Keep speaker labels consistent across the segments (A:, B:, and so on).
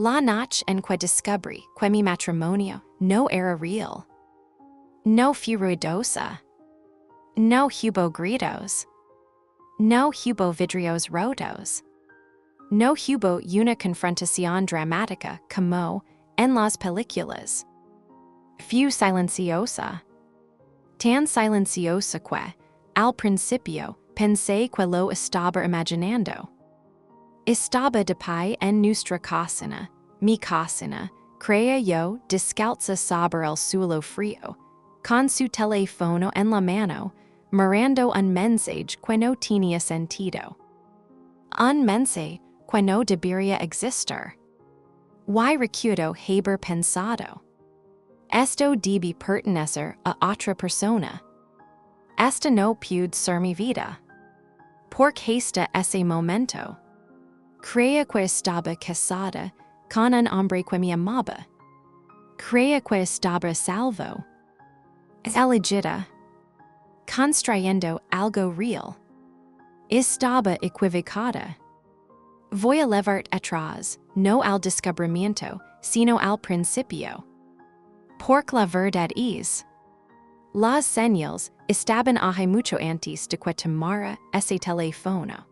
A: La noche en que descubrí que mi matrimonio no era real. No fue ruidosa. No hubo gritos. No hubo vidrios rotos. No hubo una confrontación dramática como en las películas. Fue silenciosa. Tan silenciosa que, al principio, pensé que lo estaba imaginando. Estaba de pie en nuestra cocina, mi cocina, creía yo, descalza sobre el suelo frío, con su teléfono en la mano, mirando un mensaje que no tenía sentido. Un mensaje que no debería existir. Y recuerdo haber pensado. Esto debe pertenecer a otra persona. Esta no puede ser mi vida. Porque hasta ese momento. Creía que estaba casada con un hombre que me amaba. Creía que estaba salvo. Elegida. Construyendo algo real. Estaba equivocada. Voy a levar atrás, no al descubrimiento, sino al principio. Porque la verdad es. Las señales estaban ahí mucho antes de que tomara ese teléfono.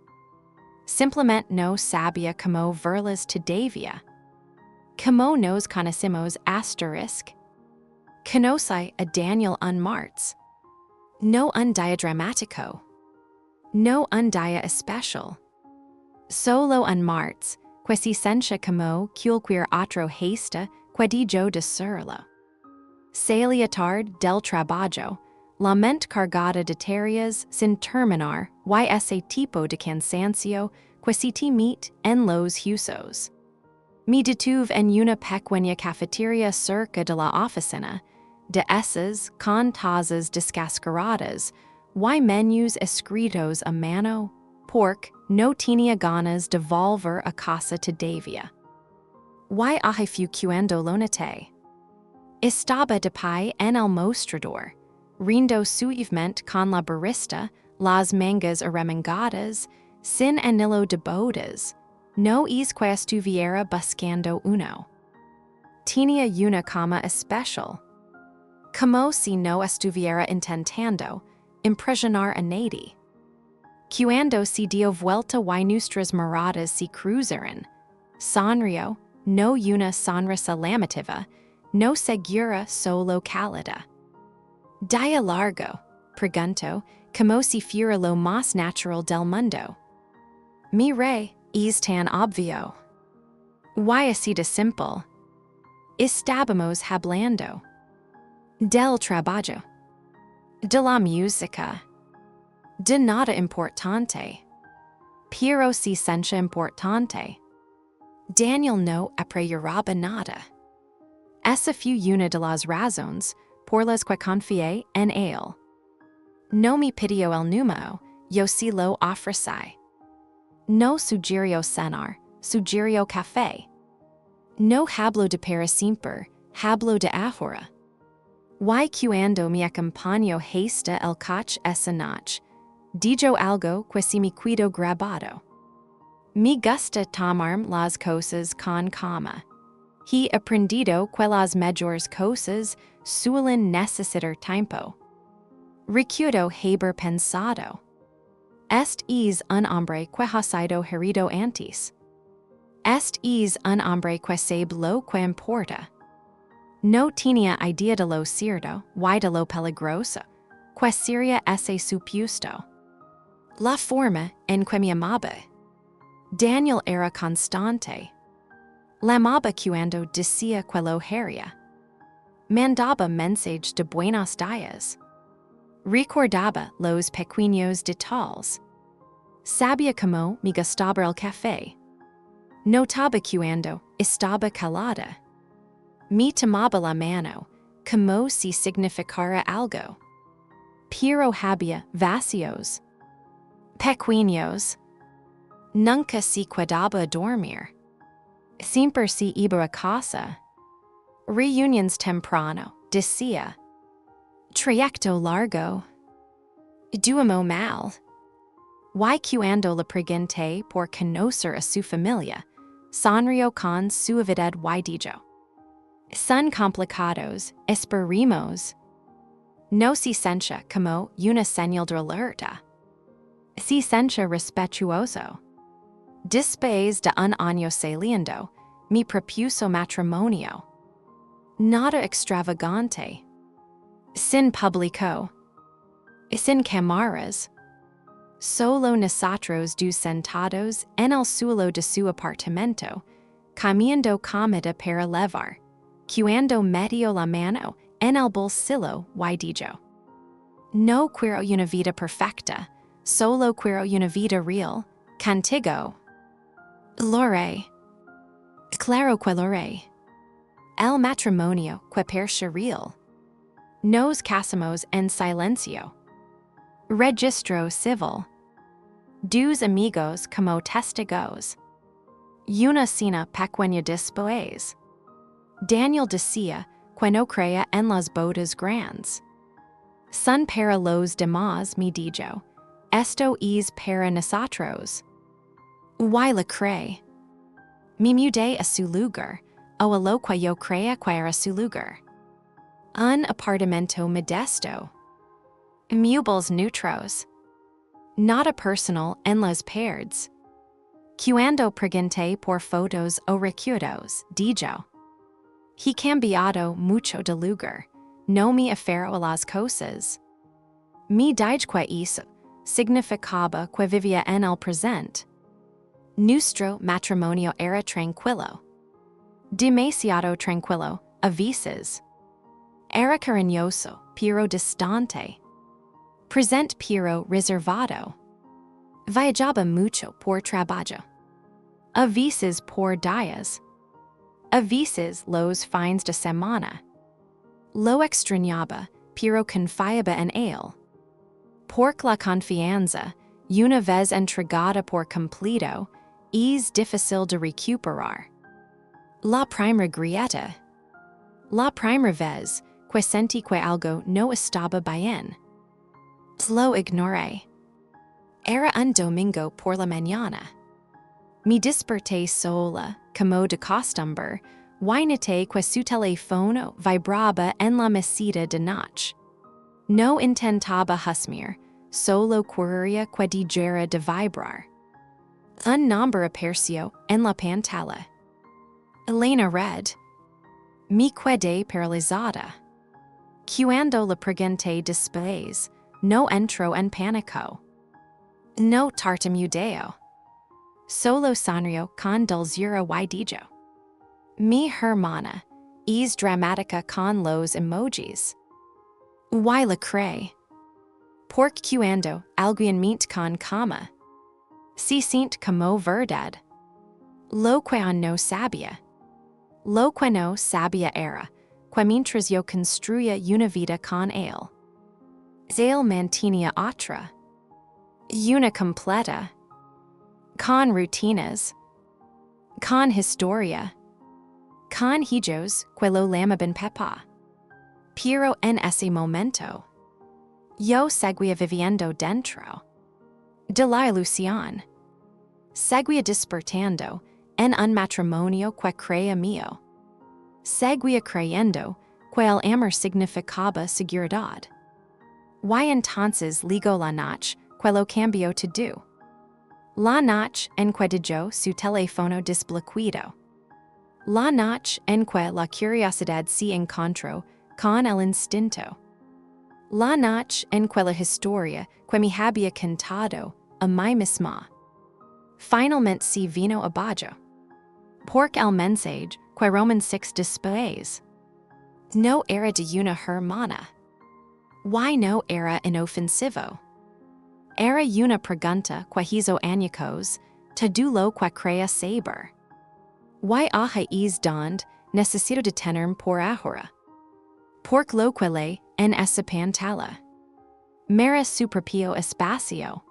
A: Simplemente no sabía cómo verlas todavía. Cómo nos conocimos asterisk. Conocí a Daniel un martes. No un día dramático. No un día especial. Solo un martes, que se sentia como cualquier otro hasta que di yo decirlo. Salía tarde del trabajo, la mente cargada de tareas sin terminar y ese tipo de cansancio que se te mete en los huesos. Me detuve en una pequeña cafetería cerca de la oficina, de esas con tazas descascaradas y menús escritos a mano, porque no tenía ganas de volver a casa todavía. Y ahí fue cuando lo noté. Estaba de pie en el mostrador, riendo suavemente con la barista, las mangas arremangadas, sin anillo de bodas. No es que estuviera buscando uno. Tenía una cama especial. Como si no estuviera intentando impresionar a nadie. Cuando se dio vuelta y nuestras miradas se cruzaron, sonrió, no una sonrisa llamativa, no segura, solo cálida. Día largo, preguntó, como si fuera lo más natural del mundo. Miré, es tan obvio. Y así de simple. Estábamos hablando. Del trabajo. De la música. De nada importante. Pero si sentia importante. Daniel no apreciaba nada. Esa fue una de las razones por las que confié en él. No me pidió el número, yo sí lo ofrecí. No sugirió cenar, sugirió café. No hablo de para siempre, hablo de ahora. Y cuando me acompañó hasta el coche esa noche, dijo algo que se me quedó grabado. Me gusta tomar las cosas con calma. He aprendido que las mejores cosas suelen necesitar tiempo. Recuerdo haber pensado. Este es un hombre que ha sido herido antes. Este es un hombre que sabe lo que importa. No tenía idea de lo cierto y de lo peligroso, que sería ese supuesto. La forma en que me amaba. Daniel era constante. La amaba cuando decía que lo haría. Mandaba mensajes de buenos días. Recordaba los pequeños detalles. Sabía cómo me gustaba el café. Notaba cuando estaba calada. Me tomaba la mano, como si significara algo. Pero había vacíos. Pequeños. Nunca se quedaba a dormir. Siempre se iba a casa. Reuniones temprano, decía. Trayecto largo. Duermo mal. Y cuando le pregunté por conocer a su familia, Sanrio con suavidad y dijo. Son complicados, esperimos. No se sencha como una señal de alerta. Se sencha respetuoso. Después de un año saliendo, mi propuso matrimonio. Nada extravagante. Sin público. Sin cámaras. Solo nosotros dos sentados en el suelo de su apartamento, comiendo comida para levar, cuando metió la mano en el bolsillo y dijo. No quiero una vida perfecta, solo quiero una vida real, contigo. Lore. Claro que lore. El matrimonio que parece real. Nos casamos en silencio. Registro civil. Dos amigos como testigos. Una cena pequeña después. Daniel decía que no creía en las bodas grandes. Son para los demás me dijo, esto es para nosotros. Y la cree. Me mudé a su lugar, o a lo que yo creía que era su lugar. Un apartamento modesto. Muebles neutros. Nada personal en los paredes. Cuando pregunté por fotos o recuerdos, dijo. He cambiado mucho de lugar, no me aferro a las cosas. Me dije que eso significaba que vivía en el presente. Nuestro matrimonio era tranquilo. Demasiado tranquilo, a veces. Era cariñoso, pero distante. Present pero reservado. Viajaba mucho por trabajo. A veces por días. A veces los fines de semana. Lo extrañaba, pero confiaba en él. Porque la confianza, una vez entregada por completo, es difícil de recuperar. La primera grieta. La primera vez que sentí que algo no estaba bien. Lo ignoré. Era un domingo por la mañana. Me desperté sola, como de costumbre, y noté que su teléfono vibraba en la mesita de noche. No intentaba husmear, solo quería que dejara de vibrar. Un nombre apareció en la pantalla. Elena read. Me quedé paralizada. Cuando le pregunté después, no entró en pánico. No tartamudeo. Solo sonrió con dulzura y dijo. Mi hermana es dramática con los emojis. Y la cree. Porque cuando alguien miente con coma, se siente como verdad. Lo que no sabía. Lo que no sabía era que mientras yo construía una vida con él, él mantenía otra. Una completa. Con rutinas. Con historia. Con hijos que lo llamaban papá. Pero en ese momento, yo seguía viviendo dentro de la ilusión. Seguía despertando en un matrimonio que creía mío. Seguía creyendo que el amor significaba seguridad. Y entonces llegó la noche que lo cambió todo. La noche en que dejó su teléfono desbloqueado. La noche en que la curiosidad se encontró con el instinto. La noche en que la historia que me había contado a mí misma finalmente se vino abajo. Porque el mensaje que Roman 6 después no era de una hermana. Y no era inofensivo. Era una pregunta que hizo añicos, todo lo que creía saber. Y ahora es donde necesito detenerme por ahora. Porque lo que ley en esa pantalla. Mera su propio espacio.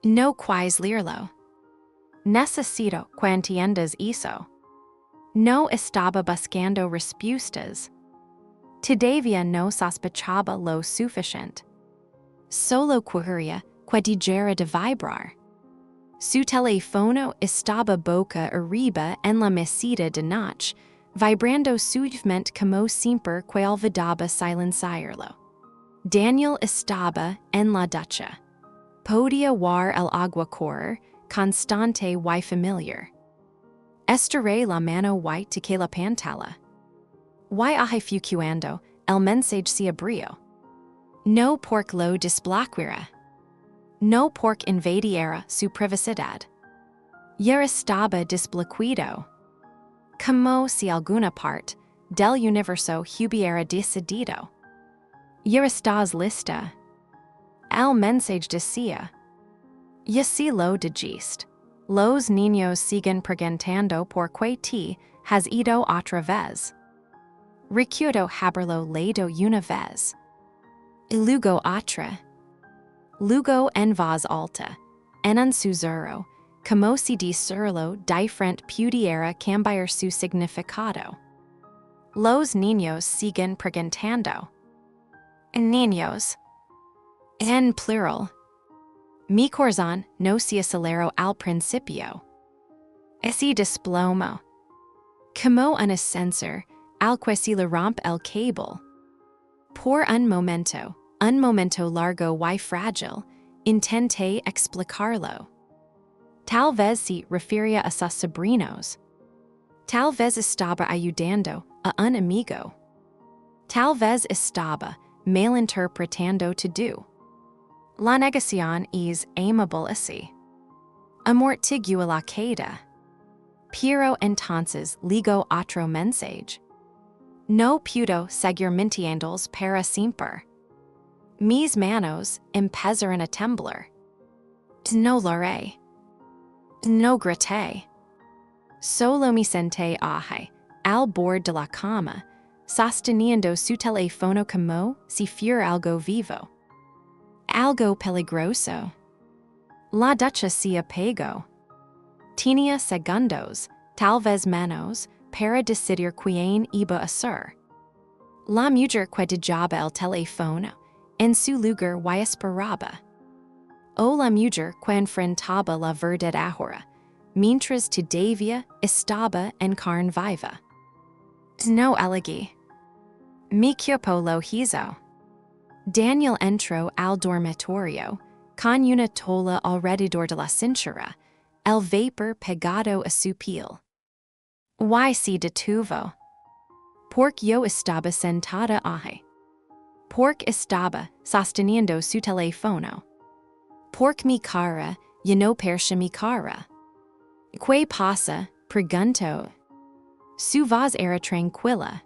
A: No quise leerlo. Necesito que entiendas eso. No estaba buscando respuestas. Todavía no sospechaba lo suficiente. Solo quería que dejara de vibrar. Su teléfono estaba boca arriba en la mesita de noche, vibrando suavemente como siempre que olvidaba silenciarlo. Daniel estaba en la ducha. Podía ver el agua correr, constante y familiar. Estiré la mano y toqué la pantalla. Y ajefucuando, el mensaje se abrió. No porque lo desbloqueara. No porque invadiera su privacidad. Ya estaba desbloqueado. Como si alguna parte del universo hubiera decidido. Ya estás lista. El mensaje decía. Ya si lo dijiste. Los niños siguen preguntando por qué te has ido otra vez. Recuerdo haberlo leído una vez. Y luego otra. Luego en voz alta, en un susurro, como si decirlo diferente pudiera cambiar su significado. Los niños siguen preguntando. Niños. En plural. Mi corazón no se aceleró al principio. Ese desplomo. Como un ascensor, al que se le rompe el cable. Por un momento largo y frágil, intenté explicarlo. Tal vez se refería a sus sobrinos. Tal vez estaba ayudando a un amigo. Tal vez estaba malinterpretando todo. La negación es amable así. Amortigua la queda. Pero entonces ligo otro mensaje. No puedo seguir mintiéndoles para siempre. Mis manos empezaron a temblar. No lo haré. No grité. Solo me senté ahí, al borde de la cama, sosteniendo su teléfono como si fuera algo vivo. Algo peligroso. La ducha se apagó. Tenía segundos, tal vez menos, para decidir quién iba a ser. La mujer que dejaba el teléfono en su lugar y esperaba. O la mujer que enfrentaba la verdad ahora, mientras todavía estaba en carne viva. No elegí. Mi cuerpo lo hizo. Daniel entró al dormitorio, con una tola alrededor de la cintura, el vapor pegado a su piel. Y se detuvo. Porque yo estaba sentada ahí. Porque estaba sosteniendo su teléfono. Porque mi cara ya no parecía mi cara. ¿Qué pasa? Preguntó. Su voz era tranquila.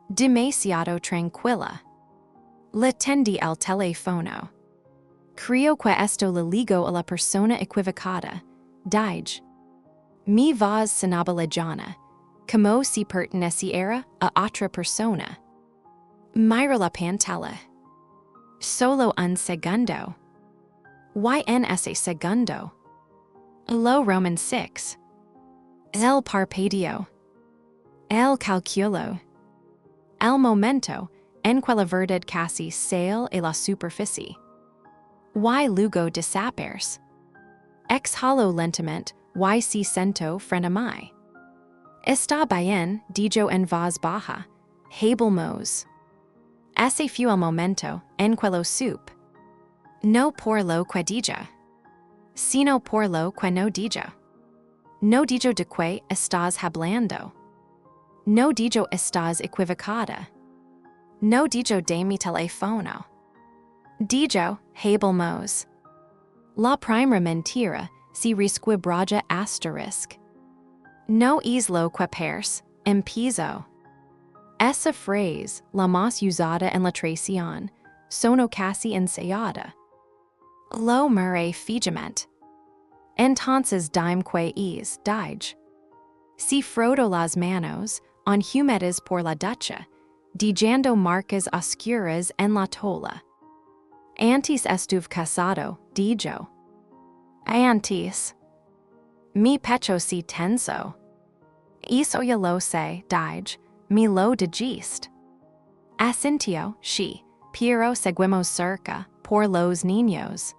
A: Demasiado tranquila. Le tendí el teléfono. Creo que esto le ligó a la persona equivocada. Dije. Mi voz sonaba lejana, como si perteneciera a otra persona. Miro la pantalla. Solo un segundo. Y en ese segundo. Lo Roman 6. El parpadeo. El calculo. El momento en que la verdad casi sale a la superficie. Y luego desaparece. Exhalo lentamente y se sentó frente a mí. Está bien, dijo en voz baja. Hablemos. Ese fue el momento en que lo supe. No por lo que dijo, sino por lo que no dijo. No dijo de qué estás hablando. No dijo estás equivocada. No dijo de mi teléfono. Dijo, hablemos. La primera mentira se resquebraja asterisk. No es lo que parece, empiezo. Esa frase, la más usada en la traición, sonó casi ensayada. Lo miré fijamente. Entonces dime que es, dije. Si froto las manos, en húmedas por la ducha, dejando marcas oscuras en la tola. Antes estuve casado, dijo. Antes. Mi pecho se tensó. Eso ya lo sé, dije, me lo dijiste. Asintió, sí, pero seguimos cerca, por los niños.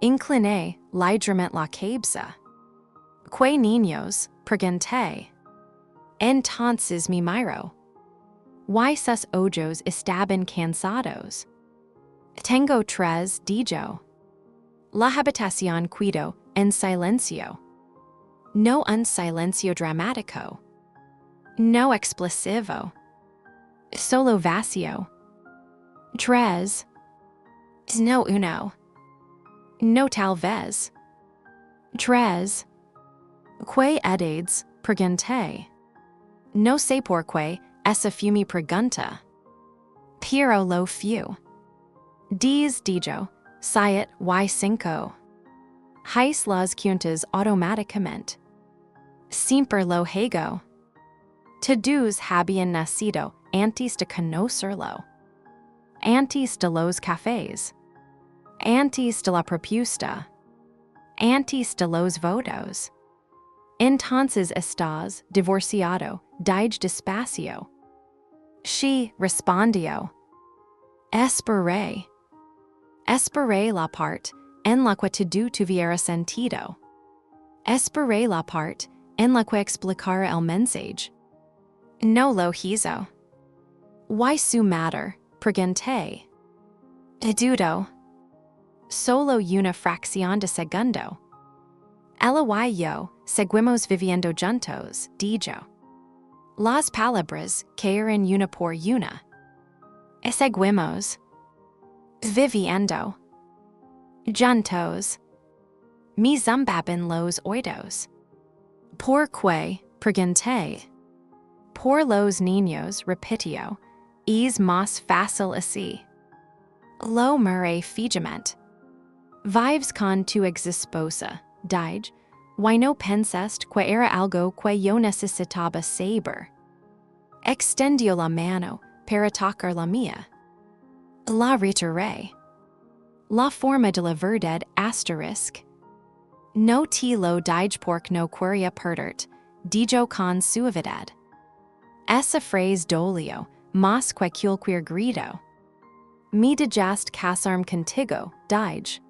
A: Incliné, ligeramente la cabeza. Que niños, pregunté. Entonces me miro. Y sus ojos estaban cansados. Tengo tres, dijo. La habitación cuido en silencio. No un silencio dramático. No explosivo. Solo vacío. Tres. No uno. No tal vez. Tres. Que edades, pregunté. No sé por qué, esa fue mi pregunta. Pero lo few. Diez dijo, siete y cinco. Hice las cuentas automáticamente. Siempre lo hago. Todos habían nacido antes de conocerlo. Antes de los cafés. Antes de la propuesta. Antes de los votos. Entonces estás divorciado, dije despacio. She respondió. Esperé. Esperé la parte en la que todo tuviera sentido. Esperé la parte en la que explicara el mensaje. No lo hizo. ¿Why su madre? Pregunté. Dudo. Solo una fracción de segundo. Ella y yo seguimos viviendo juntos, dijo. Las palabras cayeron una por una. Seguimos. Viviendo. Juntos. Me zumbaban los oídos. ¿Por qué? Pregunté. Por los niños, repitió. Es más fácil así. Lo miré fijamente. Vives con tu ex esposa, dije. ¿Why no pensaste que era algo que yo necesitaba saber? Extendió la mano para tocar la mía. La retiré. La forma de la verdad asterisk. No te lo dije porque no quería perderte, dijo con suavidad. Esa frase dolió más que cualquier grito. Me dejaste casarme contigo, dije.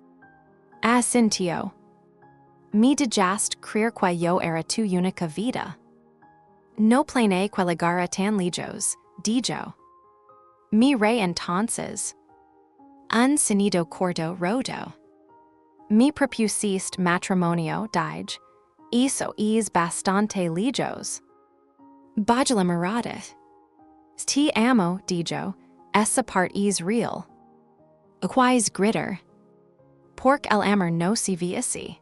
A: Asintió. Me dejaste creer que yo era tu única vida. No planeé que llegara tan lejos, dijo. Miré entonces. Un sonido corto roto. Me propusiste matrimonio, dije. Eso es bastante lejos. Baja la mirada. Te amo, dijo. Esa parte es real. Quais gritter. Porque el amor no se ve así.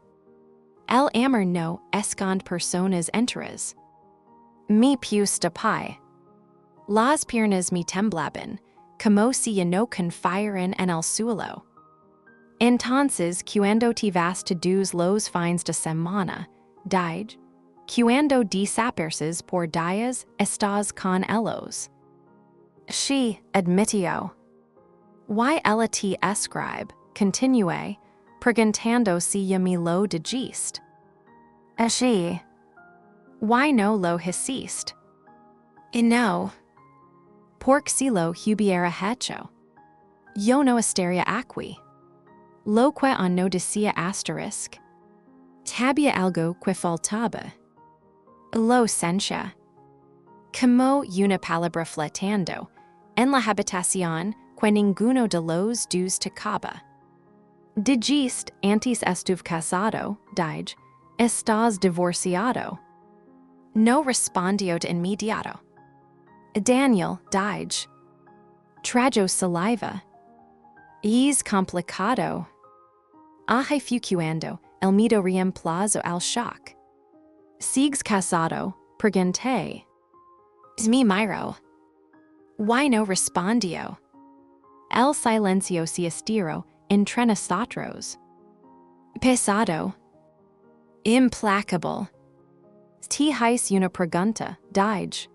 A: El amor no esconde personas enteras. Me puse de pie. Las piernas me temblaban, como si ya no confiaran en el suelo. Entonces, cuando te vas todos los fines de semana, dije, cuando desapareces por días, estás con ellos. She admitió. Y ella te escribe, continué, preguntando si ya me lo dijiste. She. Why no lo hiciste? No. Porque si lo hubiera hecho. Yo no estaría aquí. Lo que no decía asterisk. Había algo que faltaba. Lo sentia. Como una palabra flotando en la habitación que ninguno de los dos tocaba. Dijiste antes estuve casado, dije. Estás divorciado. No respondió de inmediato. Daniel, dije. Trajo saliva. Es complicado. Fui cuando el miedo reemplazó al shock. ¿Sigues casado? Pregunté. Me miro. Why no respondió? El silencio se estiró entre nosotros. Pesado. Implacable. Te hice una pregunta, dije.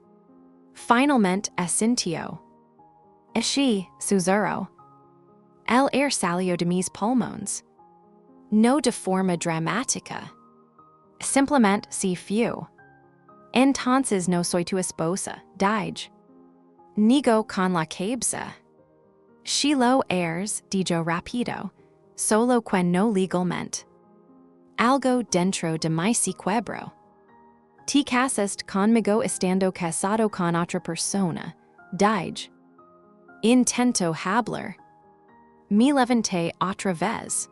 A: Finalmente asintió. She susurró. El aire salió de mis pulmones. No de forma dramática. Simplemente se fue. Entonces no soy tu esposa, dije. Niego con la cabeza. She lo eres, dijo rápido. solo que no legalmente. Algo dentro de mi cerebro. Te casaste conmigo estando casado con otra persona. Dije. Intento hablar. Me levanté otra vez.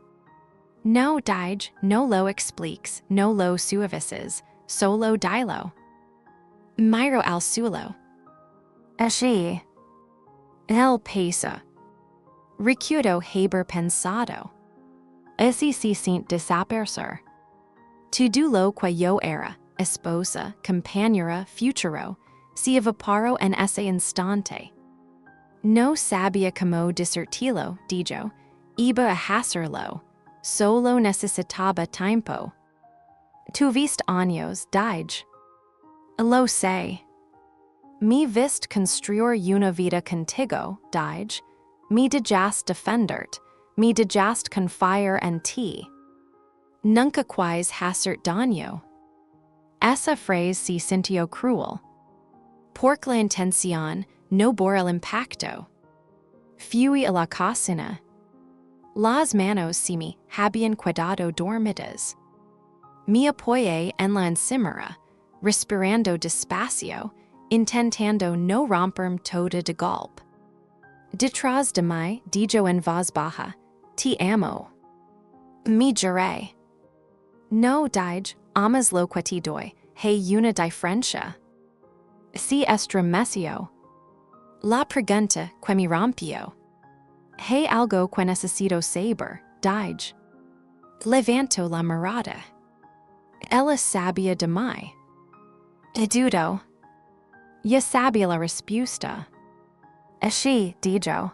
A: No dije, no lo expliques, no lo suavices, solo dilo. Miro al suelo. Así. El pesa. Recuerdo haber pensado. Así se siente desaparecer. Todo lo que yo era, esposa, compañera, futuro, se evaporó en ese instante. No sabía cómo decirlo, dijo, iba a hacerlo, solo necesitaba tiempo. Tuviste años, dije. Lo sé. Me viste construir una vida contigo, dije. Me dejaste defenderte, me dejaste confiar en ti. Nunca quise hacer daño. Esa frase se sintió cruel. Porque la intención no por el impacto. Fui a la cocina. Las manos se me habían quedado dormidas. Me apoyé en la encimera, respirando despacio, intentando no romperme toda de golpe. Detrás de mí, dijo en voz baja, te amo. Me juré. No dije, amas lo que te doy, hay una diferencia. Si estremeció. La pregunta que me rompió. Hay algo que necesito saber, dije. Levanto la mirada. Ella sabía de mí. Dudo. Ya sabía la respuesta. Así, dijo.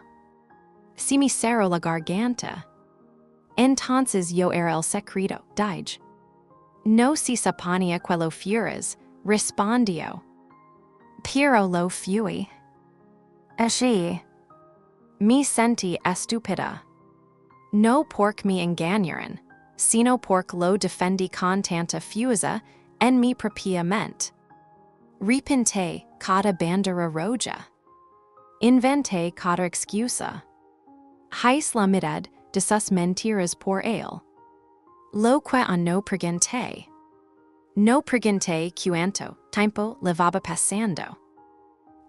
A: Se me cerró la garganta. Entonces yo era el secreto, dije. No se suponía que lo fueras, respondió. Pero lo fui. Así. Me sentí estúpida. No porque me engañaran, sino porque lo defendí con tanta fuerza en mi propia mente. Repinté cada bandera roja. Inventé cada excusa. Hice la mitad de sus mentiras por él. Lo que no pregunté. No pregunté cuánto tiempo llevaba pasando.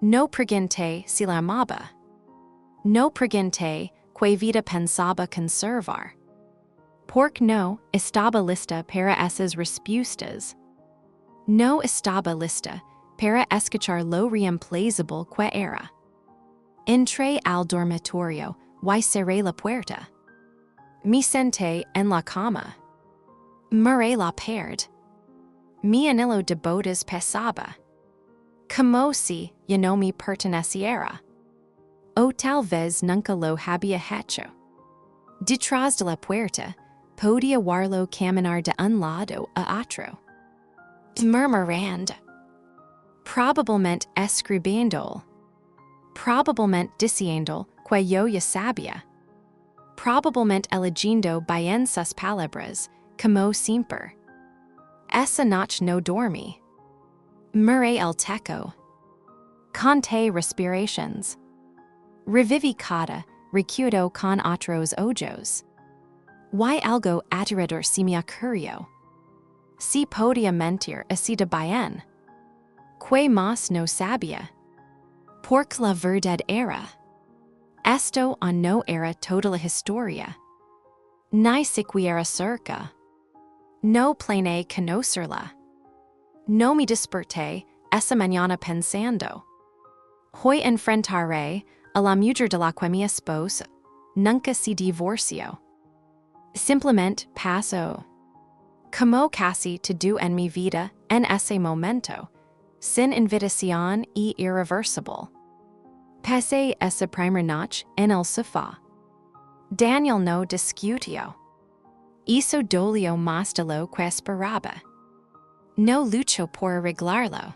A: No pregunté si la amaba. No pregunté qué vida pensaba conservar. Porque no estaba lista para esas respuestas. No estaba lista para escuchar lo reemplazable que era. Entré al dormitorio y cerré la puerta. Me senté en la cama. Miré la pared. Mi anillo de bodas pesaba. Como si ya no me perteneciera. O tal vez nunca lo había hecho. Detrás de la puerta, podía verlo caminar de un lado a otro. Murmurando. Probablemente escribiendo. Probablemente diciendo que yo ya sabía. Probablemente eligiendo bien sus palabras, como siempre. Esa noche no dormí. Miré el techo. Conté respirations. Reviví cada recuerdo con otros ojos. Y algo aterrador se me ocurrió. Si podía mentir así de bien. Que más no sabía. Porque la verdad era. Esto no era toda la historia. Ni siquiera cerca. No planeé conocerla. No me desperté esa mañana pensando. Hoy enfrentaré a la mujer de la que mi esposo nunca se divorció. Simplemente pasó. Como casi todo en mi vida en ese momento, sin invitación y irreversible. Pasé esa primera noche en el sofá. Daniel no discutió. Hizo dolió más de lo que esperaba. No luchó por arreglarlo.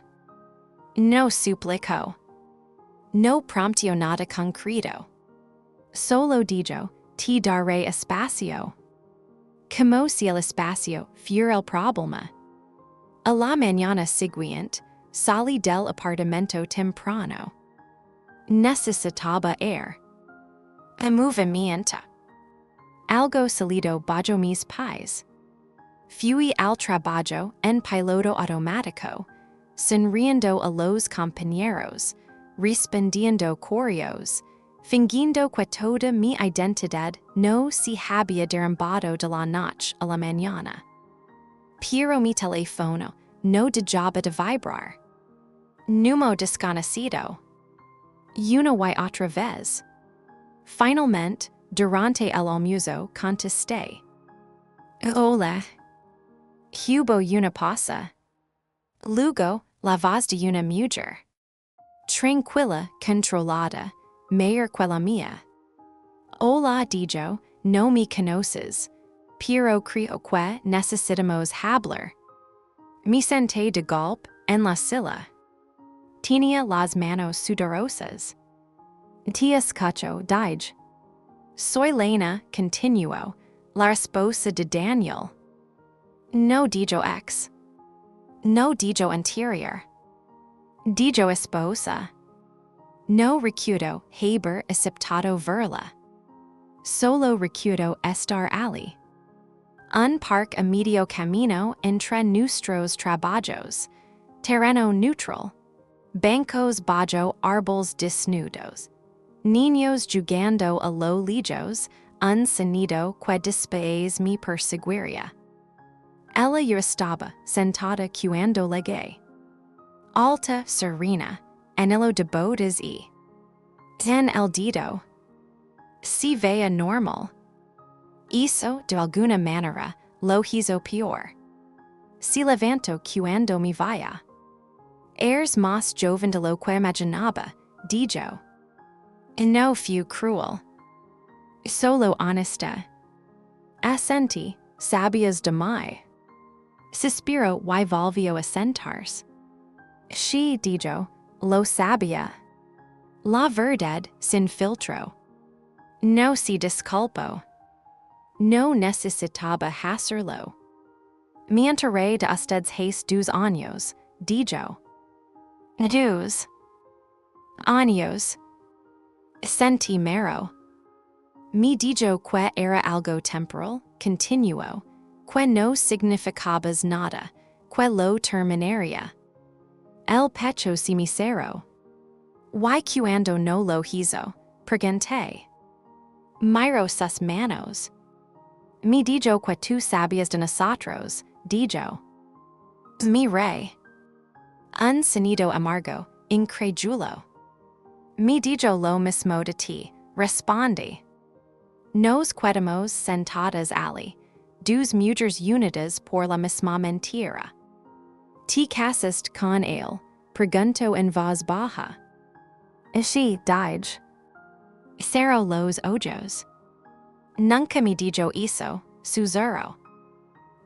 A: No suplicó. No prometió nada concreto. Solo dijo, te daré espacio. Como si el espacio fuera el problema. A la mañana siguiente, salí del apartamento temprano. Necesitaba air. A movimiento. algo salido bajo mis pies. Fui al trabajo en piloto automático, sonriendo a los compañeros, respondiendo correos, fingiendo que toda mi identidad no se había derrumbado de la noche a la mañana. Pero mi teléfono no dejaba de vibrar. Número desconocido. Una y otra vez. Finalmente, durante el almuerzo contesté. Hola. Hubo una pausa. Luego, la voz de una mujer. Tranquila, controlada, mayor que la mía. Hola, dijo, no me conoces, pero creo que necesitamos hablar. Me senté de golpe en la silla. Tenía las manos sudorosas. Te escucho, dije. Soy Lena, continuó, la esposa de Daniel. No dijo ex. No dijo anterior. Dijo esposa. No recuerdo haber aceptado verla. Solo recuerdo estar allí. Un parque a medio camino entre nuestros trabajos. Terreno neutral. Bancos bajo árboles desnudos. Niños jugando a lo lejos, un sonido que después me perseguiría. Ella ya estaba sentada cuando llegué. Alta, serena, anhelo de bodas y ten el dedo. Se veía normal. Hizo de alguna manera lo hizo peor. Se levantó cuando me vaya. Eres más joven de lo que imaginaba, dijo. No fui cruel. Solo honesta. Asentí, sabias de mí. Suspiro y volvió a sentarse. She dijo, lo sabía. La verdad sin filtro. No se disculpó. No necesitaba hacerlo. Me enteré de ustedes hace 2 años, dijo. 2 años. Sentí mero. Me dijo que era algo temporal, continuó, que no significabas nada, que lo terminaría. El pecho se me cerró. Y cuando no lo hizo, pregunté. Miro sus manos. Me dijo que tú sabías de nosotros, dijo. Miré. Un sonido amargo, incrédulo. Me dijo lo mismo de ti, respondí. Nos quedamos sentadas allí, 2 mujeres unidas por la misma mentira. ¿Te casaste con él? Preguntó en voz baja. Sí, dije. Cerró los ojos. Nunca me dijo eso, susurró.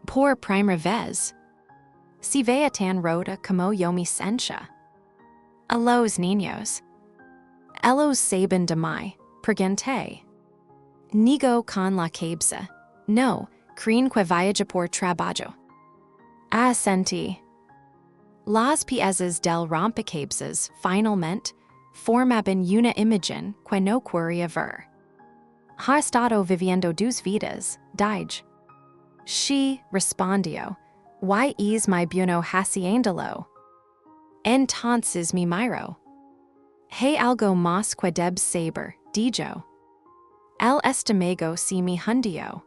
A: Por primera vez. Se veía tan rota como yo me sentía. A los niños. Ellos saben de mí, pregunté. Nigo con la cabeza. No, creen que vaya por trabajo. Asentí. Las piezas del rompecabezas, finalmente, formaban una imagen que no quería ver. Ha estado viviendo 2 vidas, dije. She respondió, y es muy bueno haciéndolo. Entonces me miró. Hay algo más que debes saber, dijo. El estómago se me hundió.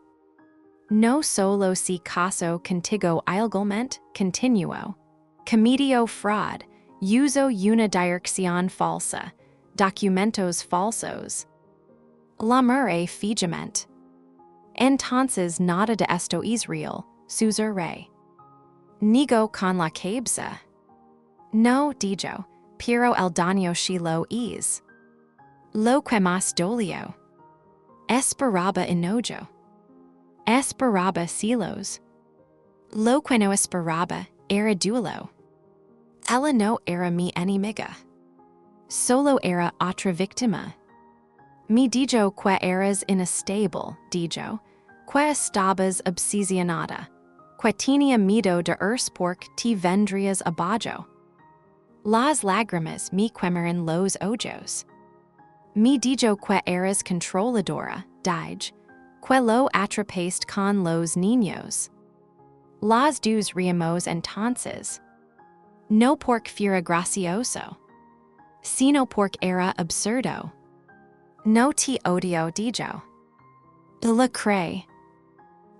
A: No solo se casó contigo ilegalmente, continuó. Cometió fraud, usó una dirección falsa, documentos falsos. La miré fijamente. Entonces nada de esto es real, susurré. Nigo con la cabeza. No, dijo, pero el daño sí lo es. Lo que más dolió. Esperaba enojo. Esperaba celos. Lo que no esperaba era duelo. Ella no era mi enemiga. Solo era otra víctima. Me dijo que eras inestable, dijo, que estabas obsesionada, que tenía miedo de porque te vendrías abajo. Las lágrimas me quemaron los ojos. Me dijo que eras controladora, dije, que lo atrapaste con los niños. Las dos riamos entonces. No porque fuera gracioso, sino porque era absurdo. No te odio, dijo. La cree.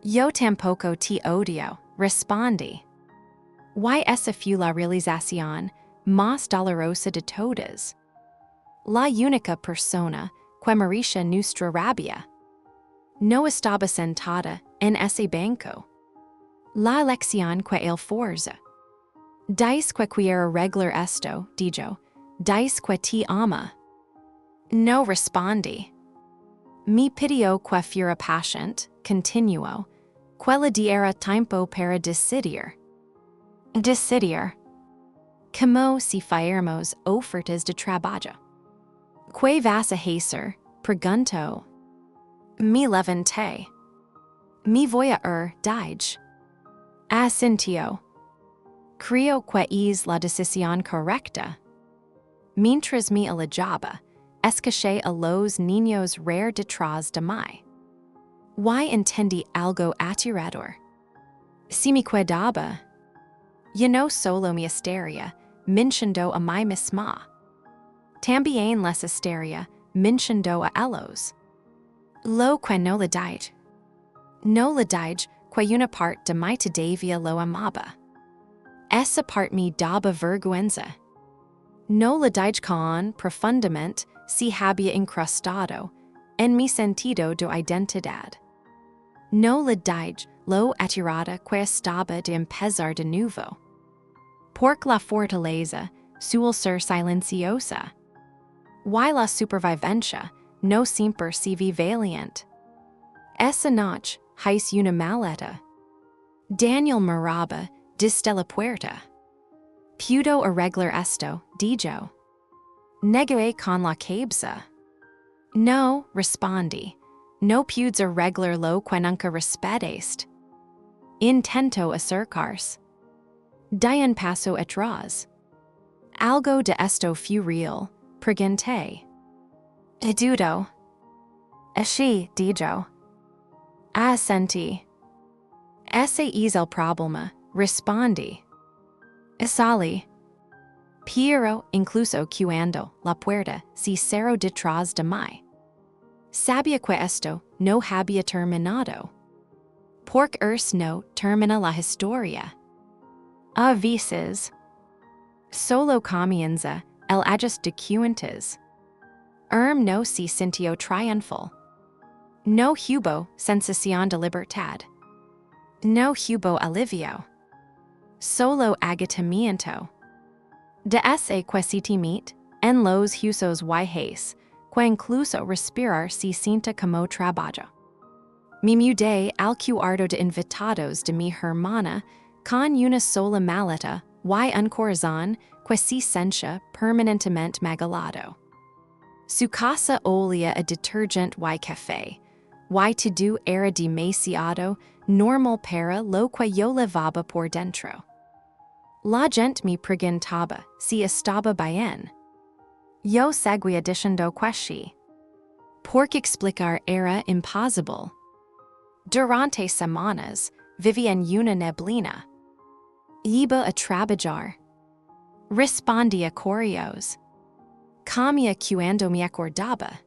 A: Yo tampoco te odio, respondí. Y esa fue la realización más dolorosa de todas. La única persona que merecía nuestra rabia no estaba sentada en ese banco. La elección que él forza. Dice que quiere arreglar esto, dijo. Dice que te ama. No respondí. Me pidió que fuera patient, continuó, que le diera tiempo para decidir. Decidir. Como si fuéramos ofertas de trabajo. ¿Qué vas a hacer? Preguntó. Me levanté. Me voy a dije. Asintió. Creo que es la decisión correcta. Mientras me alejaba, escuché a los niños reír detrás de mí. Y entendí algo aterrador. Si me quedaba, yo no solo mi histeria, mintiendo a mí misma. También les histeria, mintiendo a ellos. Lo que no le dije. No le dije que una parte de mí todavía lo amaba. Esa parte me daba vergüenza. No le dije con profundamente si había incrustado en mi sentido de identidad. No le dije lo aterrada que estaba de empezar de nuevo. Porque la fortaleza suele ser silenciosa. Y la supervivencia no siempre se ve valiente. Esa noche hice una maleta. Daniel miraba desde la puerta. Pudo arreglar esto, dijo. Negué con la cabeza. No, respondí. No pudes arreglar lo que nunca respetaste. Intento acercarse. Di un paso atrás. Algo de esto fue real, pregunté. Dudo. Así, dijo. Asentí. Ese es el problema, respondí. Salí. Pero, incluso cuando la puerta se cerró detrás de mí. Sabía que esto no había terminado. Porque no termina la historia. A veces, solo comienza el ajust de cuentas. No se sintió triunfal. No hubo sensación de libertad. No hubo alivio. Solo agotamiento. De ese que se temit en los usos viejos, que incluso respirar se siente como trabajo. Me mudé al cuarto de invitados de mi hermana con una sola maleta y un corazón que se sentía permanentemente magalado. Su casa olía a detergente y café, y todo era demasiado normal para lo que yo levaba por dentro. La gente me preguntaba si estaba bien. Yo seguía diciendo que sí. Porque explicar era imposible. Durante semanas, vivía en una neblina. Iba a trabajar. Respondía correos. Comía cuando me acordaba.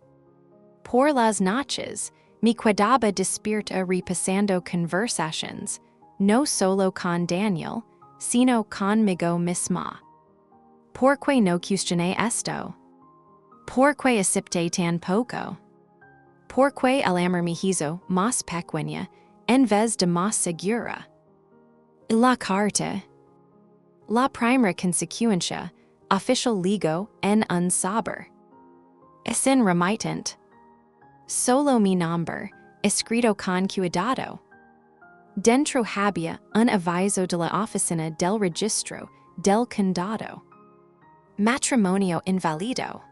A: Por las noches, me quedaba despierta repasando conversaciones, no solo con Daniel, sino conmigo misma. Porque no cuestioné esto. Porque acepté tan poco. Porque el amor me hizo más pequeña en vez de más segura. La carta. La primera consecuencia, official ligo en un saber. Sin remitente. Solo mi nombre, escrito con cuidado. Dentro había un aviso de la oficina del registro del condado. Matrimonio inválido.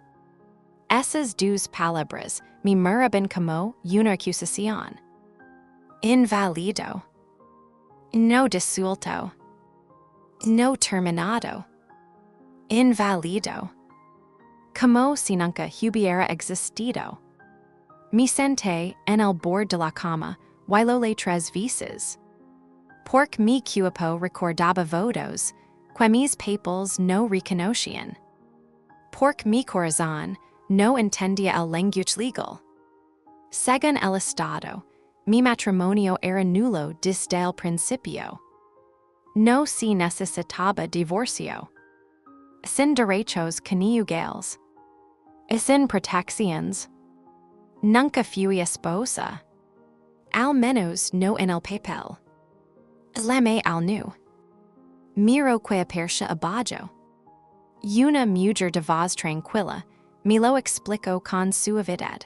A: Esas dos palabras me miraban como una acusación. Inválido. No disuelto. No terminado. Inválido. Como si nunca hubiera existido. Mi senté en el bord de la cama, while les tres veces. Porque mi cuerpo recordaba votos, que mis papels no reconocían. Porque mi corazón no entendía el lenguaje legal. Según el Estado, mi matrimonio era nulo desde el principio. No se necesitaba divorcio. Sin derechos conyugales. Sin protecciones. Nunca fui esposa. Al menos no en el papel. Leme al nu. Miro que apercia abajo. Una mujer de voz tranquila, me lo explicó con suavidad.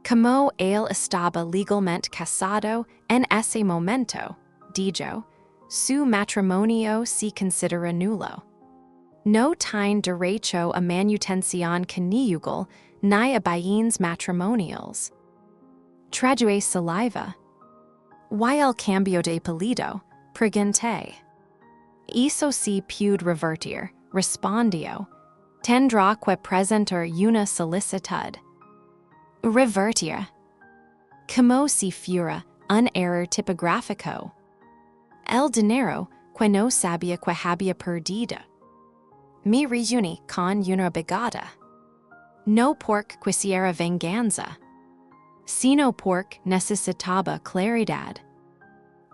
A: Como él estaba legalmente casado en ese momento, dijo, su matrimonio se considera nulo. No tiene derecho a manutención conyugal ni a bienes matrimoniales. Traduce saliva. Y el cambio de apellido, pregunté. Eso se puede revertir, respondió. Tendrá que presentar una solicitud. Revertir. Como si fuera un error tipográfico. El dinero que no sabía que había perdido. Me reuní con una begada. No porque quisiera venganza, sino porque necesitaba claridad.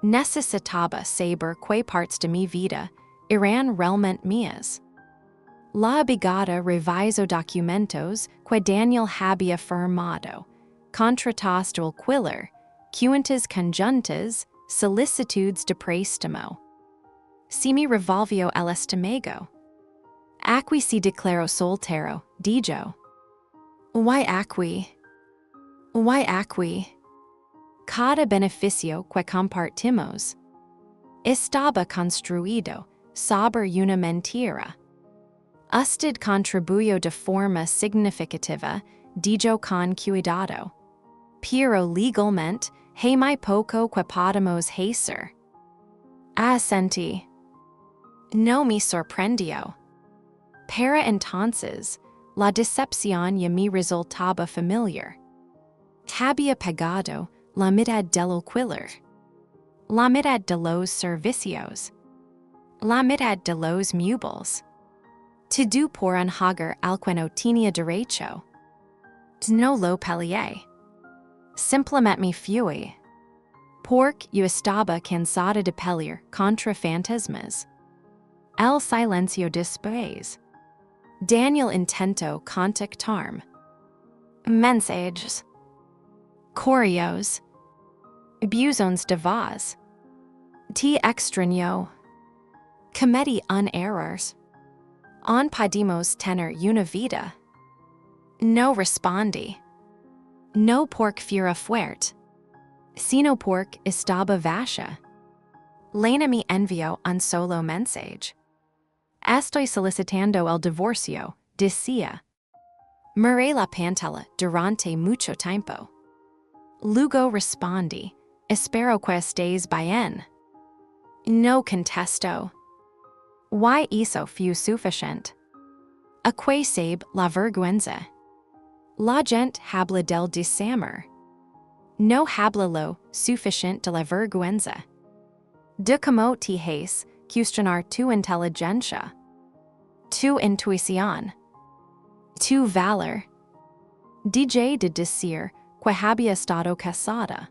A: Necesitaba saber qué partes de mi vida eran realmente mías. La abogada revisó documentos que Daniel había firmado, contratos de alquiler, cuentas conjuntas, solicitudes de préstamo. Se me revolvió el estómago. Aquí se declaró soltero, dijo. Y aquí. Cada beneficio que compartimos estaba construido sobre una mentira. Usted contribuyó de forma significativa, dijo con cuidado. Pero legalmente, hay muy poco que podemos hacer. Asentí. No me sorprendió. Para entonces, la decepción ya me resultaba familiar. Había pagado la mitad del alquiler, la mitad de los servicios, la mitad de los muebles. Todo por un hogar al que no tenía derecho. No lo peleé. Simplemente me fui. Porque yo estaba cansada de pelear contra fantasmas. El silencio después. Daniel intentó contactarme. Mensajes. Correos. Buzones de voz. Te extrañó. Cometí un error. On podemos tener una vida. No respondí. No porque fuera fuerte, sino porque estaba vacía. Lena me envió un solo mensaje. Estoy solicitando el divorcio, decía. Miré la pantalla durante mucho tiempo. Luego respondí, espero que estés bien. No contestó. Y eso fue suficiente. A que sabe la vergüenza. La gente habla del desamor. No habla lo suficiente de la vergüenza. De cómo te haces cuestionar tu inteligencia, tu intuición, tu valor. Dejé de decir que había estado casada.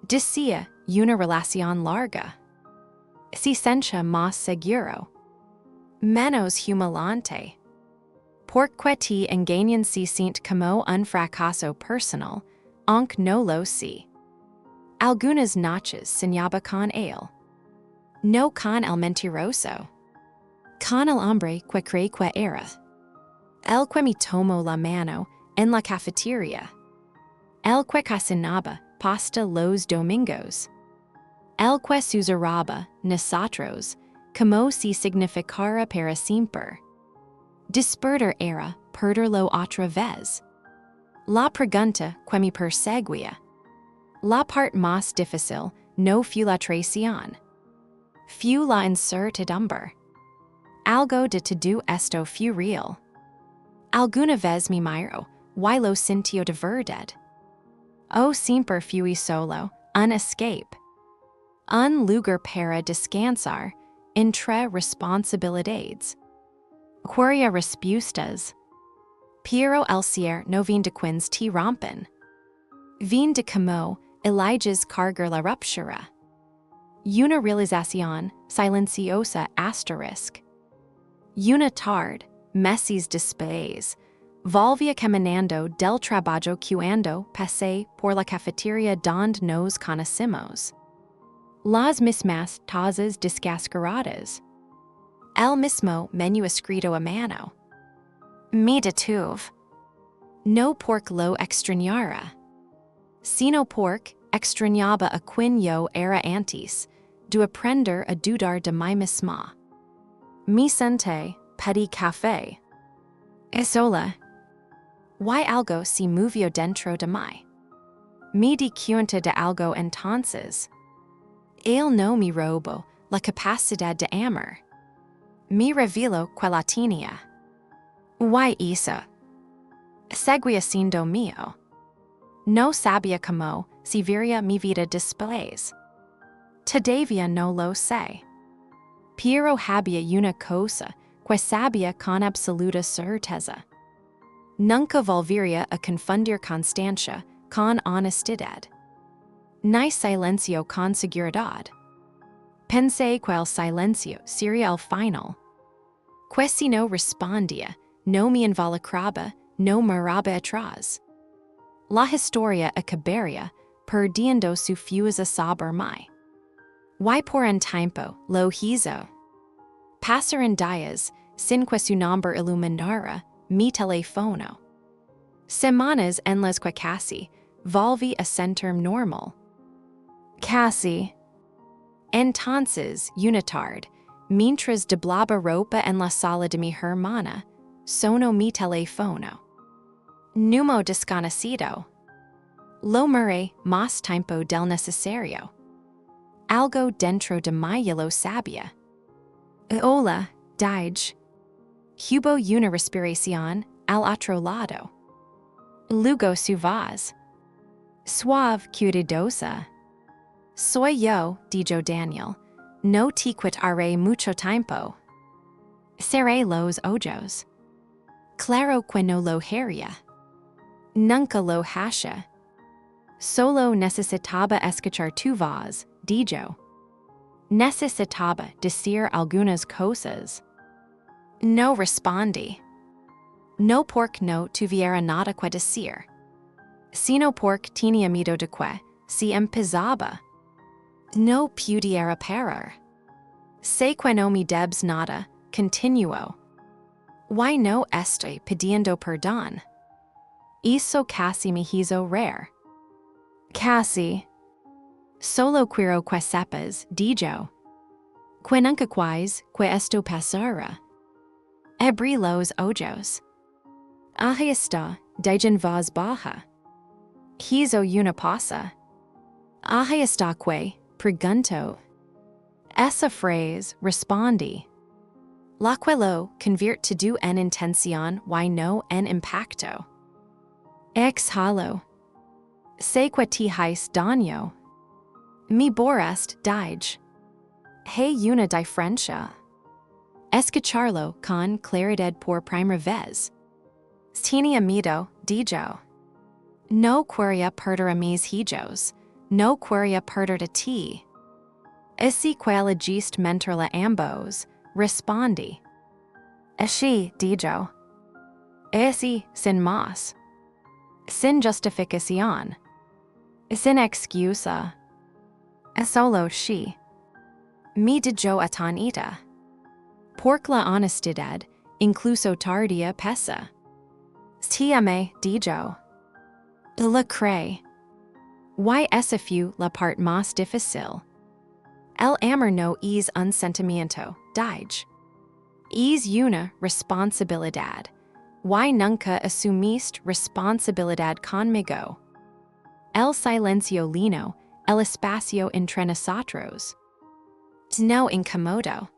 A: Decía una relación larga. Se sentía más seguro. Menos humillante. Porque te engañan se siente como un fracaso personal, aunque no lo sé. Algunas noches soñaba con él. No con el mentiroso. Con el hombre que creí que era. El que me tomó la mano en la cafetería. El que cocinaba pasta los domingos. El que susurraba nosotros, como si significara para siempre. Despertar era perderlo otra vez. La pregunta que me perseguía. La parte más difícil no fue la traición. Fue la incertidumbre. Algo de todo esto fue real. Alguna vez me miro, y lo sintió de verdad. O sempre fui solo, un escape. Un lugar para descansar, entre responsabilidades. Queria respuestas. Pero el cier no vin de quins te rompen. Vin de como Elijah's cargar la ruptura. Una realización silenciosa asterisk. Una tarde, meses después, volvía caminando del trabajo cuando pasé por la cafetería donde nos conocimos. Las mismas tazas descascaradas. El mismo menú escrito a mano. Me detuve. No porque lo extrañara, sino porque extrañaba a quien yo era antes de aprender a dudar de mí misma. Me senté, pedí café. Sola. ¿Why algo se movió dentro de mí? Me di cuenta de algo entonces. Él no me robó la capacidad de amar. Me reveló que la tenía. ¿Why hizo? Seguía siendo mío. No sabía cómo se vería mi vida después. Todavía no lo sé. Pero había una cosa que sabía con absoluta certeza. Nunca volvería a confundir constancia con honestidad. Ni silencio con seguridad. Pensé que el silencio sería el final. Que si no respondía, no me involucraba, no miraba atrás. La historia acabaría perdiendo su fuerza sobre mí. Y por un tiempo lo hizo. Pasaron días sin que su nombre iluminara mi teléfono. Semanas en las que casi volví a sentirme normal. Casi. Entonces, una tarde, mientras doblaba ropa en la sala de mi hermana, sonó mi teléfono. Número desconocido. Lo miré más tiempo del necesario. Algo dentro de mí ya lo sabía. Hola, dije. Hubo una respiración al otro lado. Luego su voz. Suave, cuidadosa. Soy yo, dijo Daniel. No te quitaré mucho tiempo. Cerré los ojos. Claro que no lo haría. Nunca lo hacía. Solo necesitaba escuchar tu voz, dijo. Necesitaba decir algunas cosas. No respondí. No porque no tuviera nada que decir, sino porque tenía miedo de que, si empezaba, no pudiera parar. Sé que no me debes nada, continuó. Why no estoy pidiendo perdón? Eso casi me hizo reír. Casi. Solo quiero que sepas, dijo. Que nunca quis que esto pasara. Abrí los ojos. Ahí está, dije en voz baja. Hizo una pausa. Ahí está que, preguntó. Esa frase, respondí. La que lo convirtió en intención y no en impacto. Exhalo. Sé que te hice daño. Mi borest, dije. Hay una diferencia. Escucharlo con claridad por primera vez. Tenía miedo, dijo. No quería perder a mis hijos. No quería perder a ti. Así que elegiste mentirle ambos, respondí. Así, dijo. Así, sin más. Sin justificación. Sin excusa. Solo sí. Me dijo a Tanita. Porque la honestidad, incluso tardía, pesa. Te amé, dijo. La cree. Y esa fue la parte más difícil. El amor no es un sentimiento, dije. Es una responsabilidad. Y nunca asumiste responsabilidad conmigo. El silencio lino, el espacio entre nosotros. No incomodo.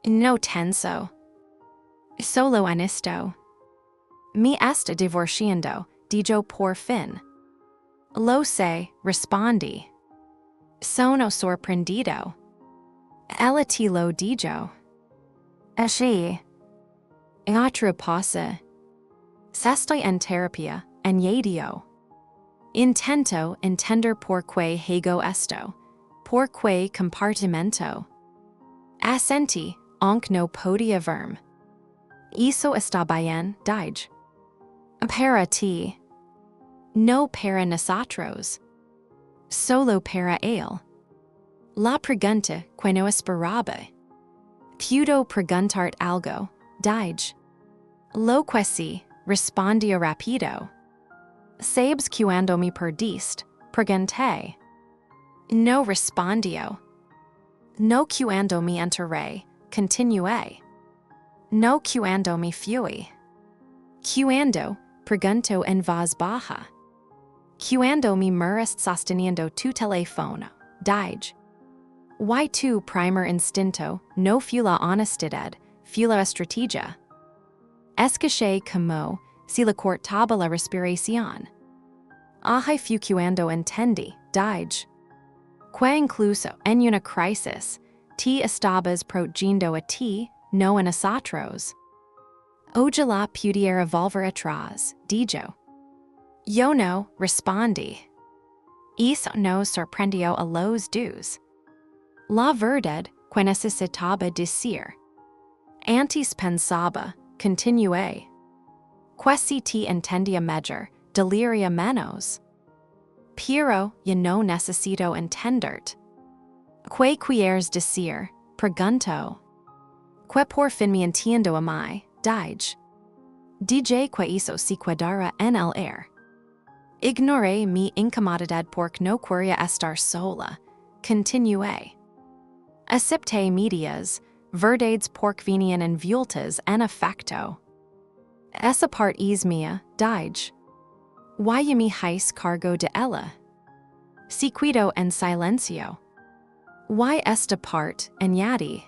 A: No tenso. Solo honesto. Me está divorciando, dijo por fin. Lo se, rispondi. Sono sorprendido. Ella ti lo dijo. Así. Otra pasa. Estoy en terapia, añadió. Intento entender por qué hago esto. Por qué compartimento. Asenti, aunque no podía verme. Eso está bien, dije. Para ti. No para nosotros. Solo para él. La pregunta que no esperaba. Puedo preguntar algo, dije. Lo que sí, respondió rápido. ¿Sabes cuando me perdiste? Pregunté. No respondió. No cuando me enteré, continué. No cuando me fui. Cuando, preguntó en voz baja. Cuando me mueres sosteniendo tu teléfono, dije. Y tu primer instinto no fue la honestidad, fue la estrategia. Escuché como si le cortaba la respiración. Ahí fue cuando entendí, dije. Que incluso en una crisis, te estabas protegiendo a ti, no a nosotros. Ojalá pudiera volver atrás, dijo. Yo no, respondí. Eso nos sorprendió a los dos. La verdad que necesitaba decir. Antes pensaba, continué. Que si te entendía mejor, deliria menos. Pero yo no necesito entenderte. ¿Qué quieres decir? Preguntó. Que por fin me entiendo a mí, dije. Dije que eso se quedara en el aire. Ignoré mi incomodidad porque no quería estar sola. Continué. Acepté medias, verdades porque venían envueltas en afecto. Esa parte es mía, dije. Why me hice cargo de ella? Se quedó en silencio. Why esta parte, añadí.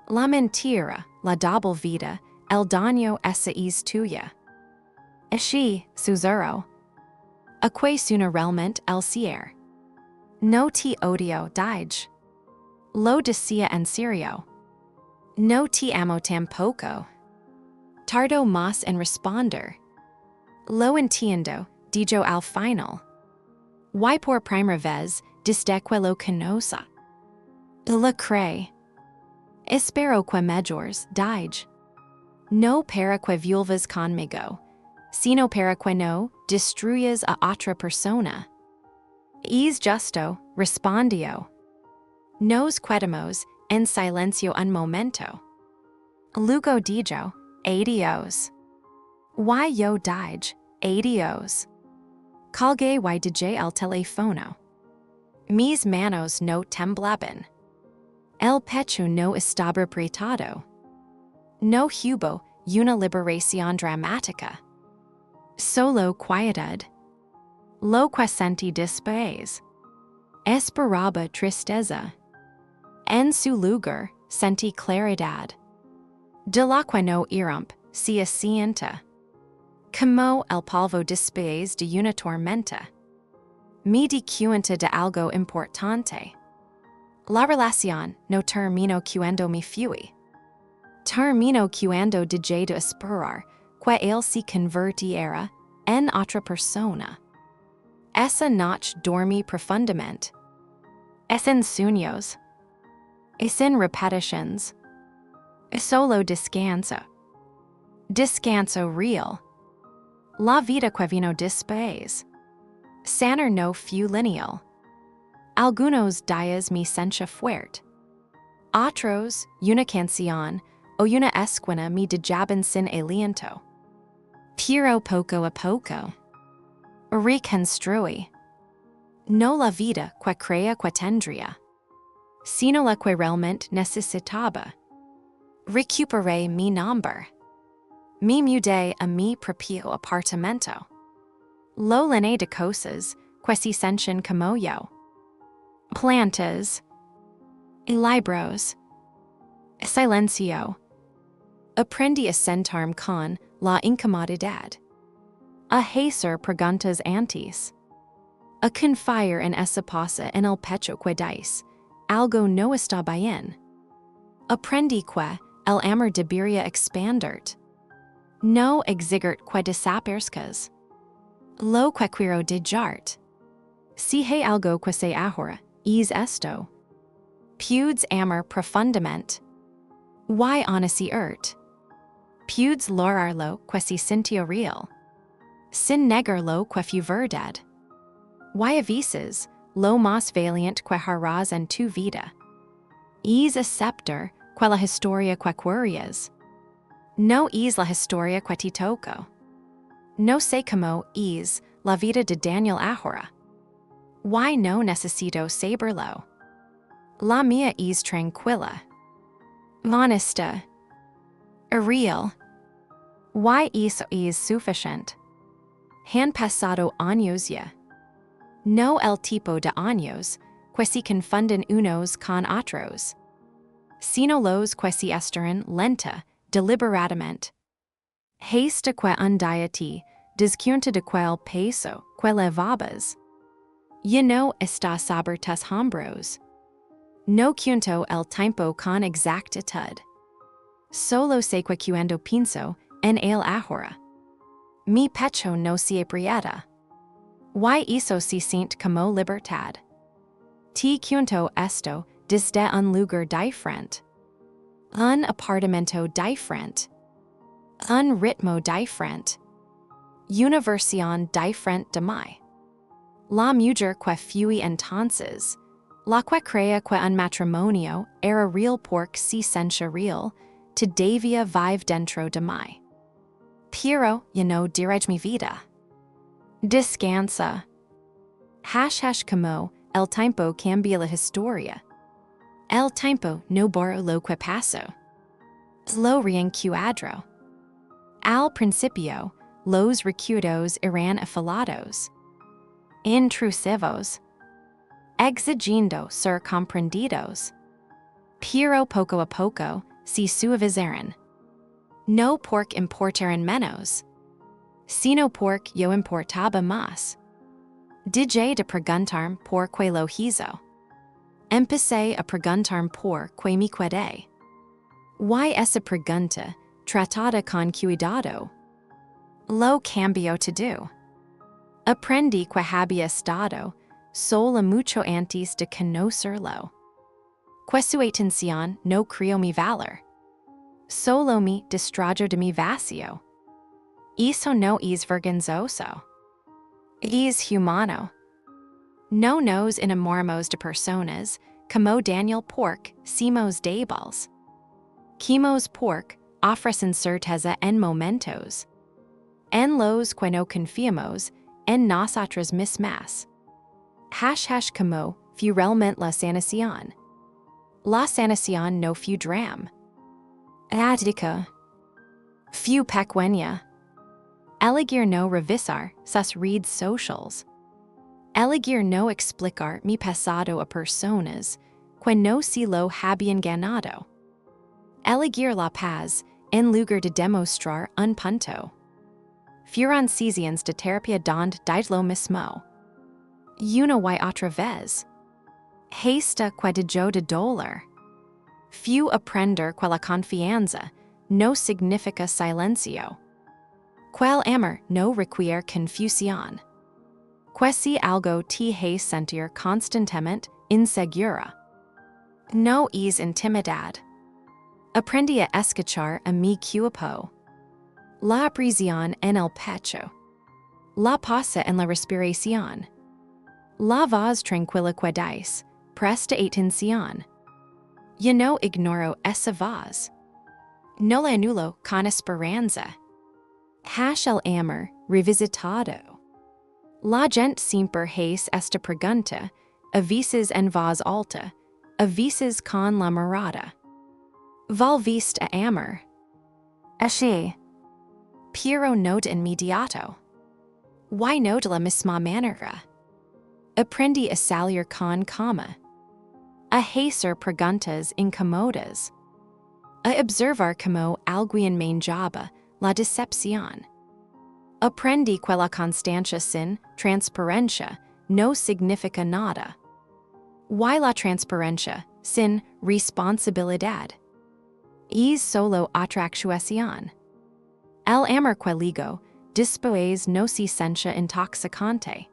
A: La mentira, la doble vida, el daño esa es tuya. Así, susurró. A que suena realmente el cierre. No te odio, dije. Lo decía en serio. No te amo tampoco. Tardó más en responder. Lo entiendo, dijo al final. Y por primera vez, desde que lo conoce. La cree. Espero que mejores, dije. No para que vuelvas conmigo, sino para que no destruyas a otra persona. Es justo, respondió. Nos quedamos en silencio un momento. Luego dijo, adiós. Y yo dije, adiós. Colgué y dejé el teléfono. Mis manos no temblaban. El pecho no estaba apretado. No hubo una liberación dramática. Solo quietud. Lo que sentí después. Esperaba tristeza. En su lugar, sentí claridad. De la que no irrump, se asienta. Como el polvo después de una tormenta. Me di cuenta de algo importante. La relación no terminó cuando me fui. Terminó cuando dejé de esperar que él se convirtiera en otra persona. Esa noche dormí profundamente. Es en sueños. Es en repeticiones. Solo descanso. Descanso real. La vida que vino después. Sanar no fue lineal. Algunos días me sentía fuerte. Otros, una canción o una esquina me dejaban sin aliento. Pero poco a poco. Reconstruí. No la vida que creía que tendría, sino la que realmente necesitaba. Recuperé mi nombre. Me mudé a mi propio apartamento. Lo llené de cosas que se sienten como yo. Plantas. Libros. Silencio. Aprendí a sentarme con la incomodidad. A hacer preguntas antes. A confiar en esa pasa en el pecho que dice, algo no está bien. Aprendí que el amor debería expandert. No exigert que desaparezcas. Lo que quiero dejart. Si hay algo que se ahora, es esto. Pudes amar profundamente. Y honesi Pudes lorarlo que se sintió real. Sin negarlo que fue verdad. Y a veces, lo más valiente que harás en tu vida. Es aceptar que la historia que querías. No es la historia que te tocó. No sé cómo es la vida de Daniel ahora. Y no necesito saberlo. La mía es tranquila. Honesta. Real. Y eso es suficiente. Han pasado años ya. No el tipo de años que se confunden unos con otros, sino los que se esperan lenta, deliberadamente. Haste que un día te descuenta de quel peso que levabas. Ya no está sobre tus hombros. No cuento el tiempo con exactitud. Solo sé que cuando pienso en él ahora. Mi pecho no se aprieta. Y eso se siente como libertad. Te cuento esto desde un lugar diferente. Un apartamento diferente. Un ritmo diferente. Una versión diferente de mí. La mujer que fui entonces, la que creía que un matrimonio era real porque se sentía real, todavía vive dentro de mí. Pero ya no dirige mi vida. Descansa. Como el tiempo cambia la historia. El tiempo no borra lo que pasó. Lo reencuadro. Al principio, los recuerdos eran afilados. Intrusivos. Exigiendo ser comprendidos. Pero poco a poco se suavizaron. No porque importaran menos, sino porque yo importaba más. Dejé de preguntarme por que lo hizo. Empecé a preguntarme por que me quedé. Y esa pregunta, tratada con cuidado, lo cambió todo. Aprendí que había estado sola mucho antes de conocerlo. Que su atención no crió mi valor. Solo me distrajo de mi vacío. Eso no es vergonzoso. Es humano. No nos enamoramos de personas como Daniel porque somos débiles. Quimos porque ofrecen certeza en momentos. En los que no confiamos en nosotros mismas. Como fue realmente la sanación. La sanación no fue drama. Adika. Fue pequeña. Elegir no revisar sus redes socials. Elegir no explicar mi pasado a personas que no se lo habían ganado. Elegir la paz en lugar de demostrar un punto. Fueron seasons de terapia donde dije lo mismo. Una y otra vez. Hasta que dejó de doler. Fue aprender que la confianza no significa silencio. Que el amor no requiere confusión. Que si algo te hace sentir constantemente insegura. No es intimidad. Aprendí a escuchar a mi cuerpo. La presión en el pecho. La pausa en la respiración. La voz tranquila que dice, presta atención. Yo no ignoro esa voz. No la anulo con esperanza. El amor revisitado. La gente siempre hace esta pregunta, a veces en voz alta, a veces con la mirada. ¿Volviste a amar? Así. Pero no de inmediato. Why no de la misma manera? Aprendí a salir con calma. A hacer preguntas incómodas. A observar como alguien manejaba la decepción. Aprendí que la constancia sin transparencia no significa nada. Y la transparencia, sin responsabilidad. Es solo atracción. El amor que ligo, después no se sentia intoxicante.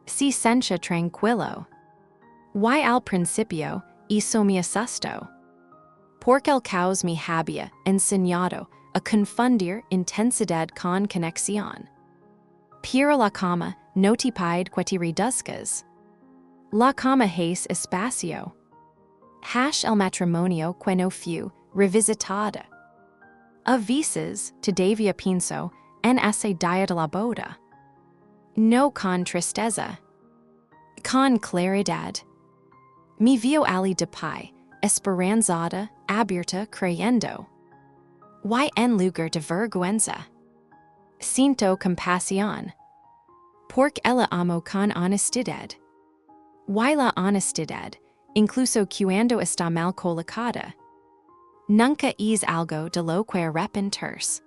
A: Se sentia tranquilo. Y al principio, eso me asustó. Porque el caos me había enseñado a confundir intensidad con conexión. Pero la cama no te pide que te reduzcas. La cama es espacio. El matrimonio que no fue revisitada. A veces, todavía pienso en ese día de la boda. No con tristeza. Con claridad. Me vio ali de pie, esperanzada, abierta, creyendo. Y en lugar de vergüenza. Siento compasión. Porque ella amo con honestidad. Y la honestidad, incluso cuando está mal colocada. Nunca es algo de lo que arrepentirse.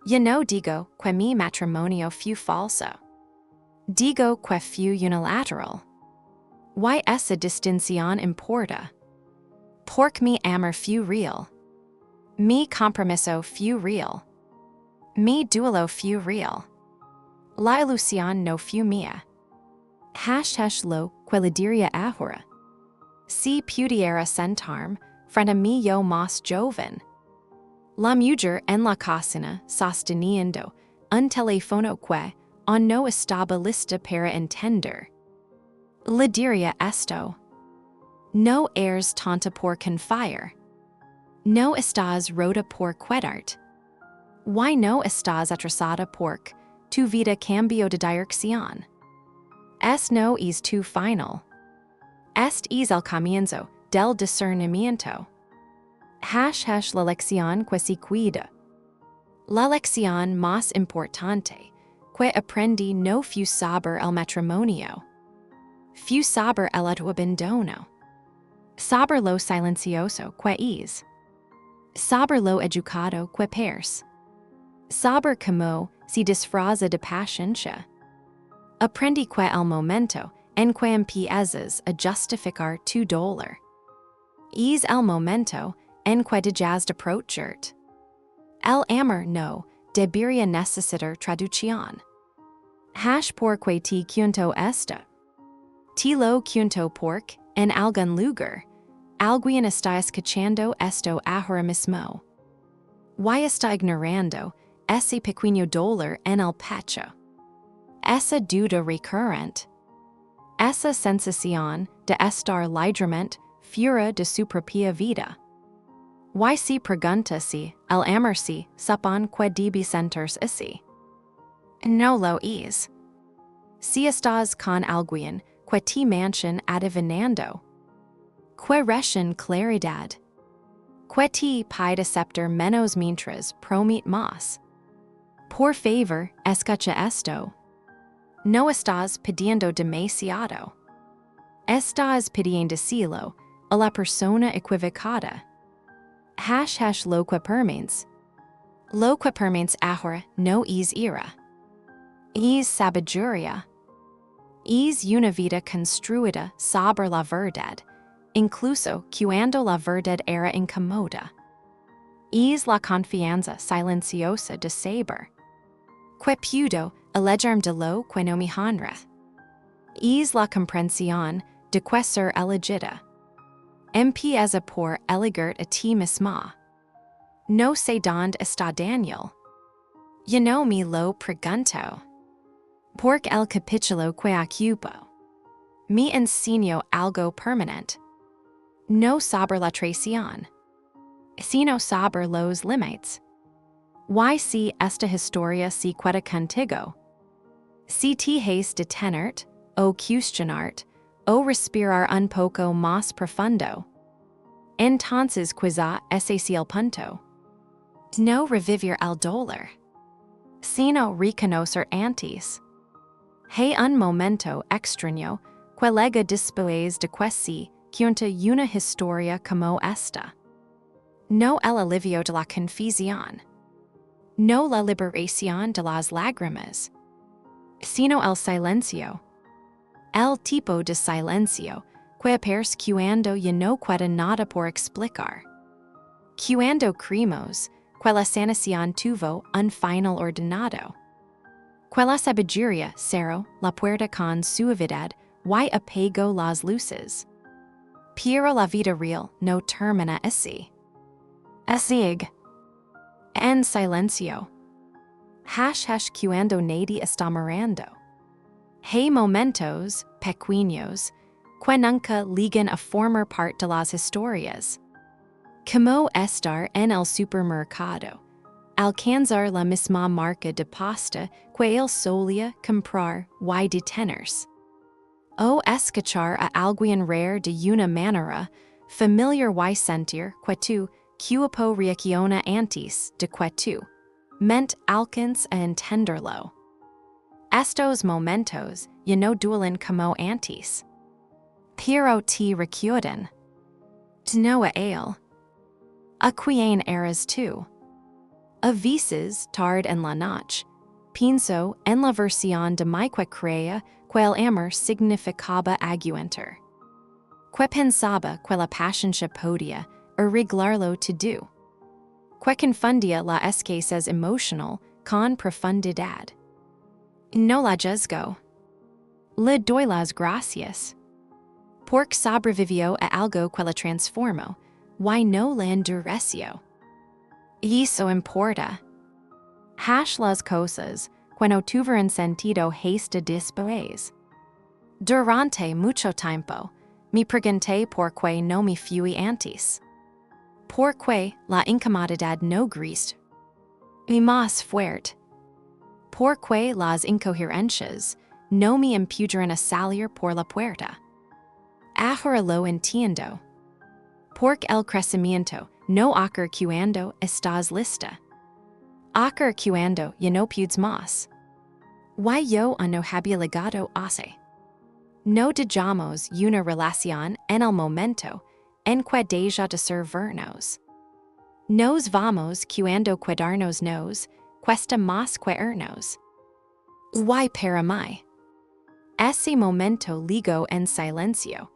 A: Yo no digo que mi matrimonio fue falso. Digo que fue unilateral. Y esa distinción importa. Porque mi amor fue real. Mi compromiso fue real. Mi duelo fue real. La ilusión no fue mía. Lo que le diría ahora. Si pudiera sentarme frente a mí yo más joven. La mujer en la cocina sosteniendo un teléfono que aún no estaba lista para entender. Le diría esto. No eres tonta por confiar. No estás rota por quedarte. Y no estás atrasada porque tu vida cambió de dirección. No es tu final. Este es el comienzo del discernimiento. La lección que se cuida. La lección más importante que aprendí no fue sobre el matrimonio. Fue sobre el abandono. Sobre lo silencioso que es. Sobre lo educado que parece. Sobre cómo se disfraza de paciencia. Aprendí que el momento en que empiezas a justificar tu dolor. Es el momento en que dejas de approacharte. El amor no debería necesitar traducción. Porque te cuento esto. Te lo cuento porque, en algún lugar, alguien está escuchando esto ahora mismo. Y está ignorando ese pequeño dolor en el pecho. Esa duda recurrente. Esa sensación de estar ligeramente fuera de su propia vida. Y se pregunta si el amor se supone que debe sentirse así. No lo es. Si estás con alguien que te mantiene adivinando. Que recién claridad. Que te pide aceptar menos mientras promete más. Por favor, escucha esto. No estás pidiendo demasiado. Estás pidiéndoselo a la persona equivocada. Lo que permaneces. Lo que permaneces ahora no es ira. Es sabiduría. Es una vida construida sobre la verdad, incluso cuando la verdad era incómoda. Es la confianza silenciosa de saber. Que puedo alejarme de lo que no me honra. Es la comprensión de que ser elegida. Empieza por elegir a ti misma. No sé dónde está Daniel. Yo no me lo pregunto. Porque el capítulo que ocupo me enseñó algo permanente. No sobre la traición, sino sobre los límites. Y si esta historia se queda contigo. Si te has detenerte, o cuestionarte, o respirar un poco más profundo. Entonces quizá ese es el punto. No revivir el dolor, sino reconocer antes. Hay un momento extraño que llega después de que se cuenta una historia como esta. No el alivio de la confusión. No la liberación de las lágrimas. Sino el silencio. El tipo de silencio, que apers cuando ya no queda nada por explicar. Cuando creemos, que la sanación tuvo un final ordenado. Que la sabiduría cerró la puerta con suavidad y apagó las luces. Pero la vida real no termina así. Así. En silencio. Cuando nadie está mirando. Hay momentos pequeños que nunca ligan a formar parte de las historias. Como estar en el supermercado. Alcanzar la misma marca de pasta que él solía comprar y detenerse. O escuchar a alguien rare de una manera familiar y sentir que tú cuipo reacciona antes de que tú ment alcanz a entenderlo. Estos momentos ya no duelen como antes. Pero te recuerdan. De no a él. A quien eras tú. A veces tard en la noche, pienso en la versión de mi que creía que el amor significaba aguantar. Que pensaba que la paciencia podía arreglarlo todo. Que confundía la escasez emocional con profundidad. No la juzgo. Le doy las gracias. Porque sobrevivió a algo que la transformó, y no la endureció. Y eso importa. Las cosas que no tuvieron sentido hasta después. Durante mucho tiempo, me pregunté por qué no me fui antes. Por qué la incomodidad no grist. Y más fuerte. Por qué las incoherencias no me impidieron a salir por la puerta. Ahora lo entiendo. Porque el crecimiento no ocurre cuando estás lista. Ocurre cuando ya no puedes más. Y yo no había llegado hace. No dejamos una relación en el momento en que deja de servirnos. Nos vamos cuando quedarnos nos cuesta más que irnos. Y para mí. Ese momento ligo en silencio,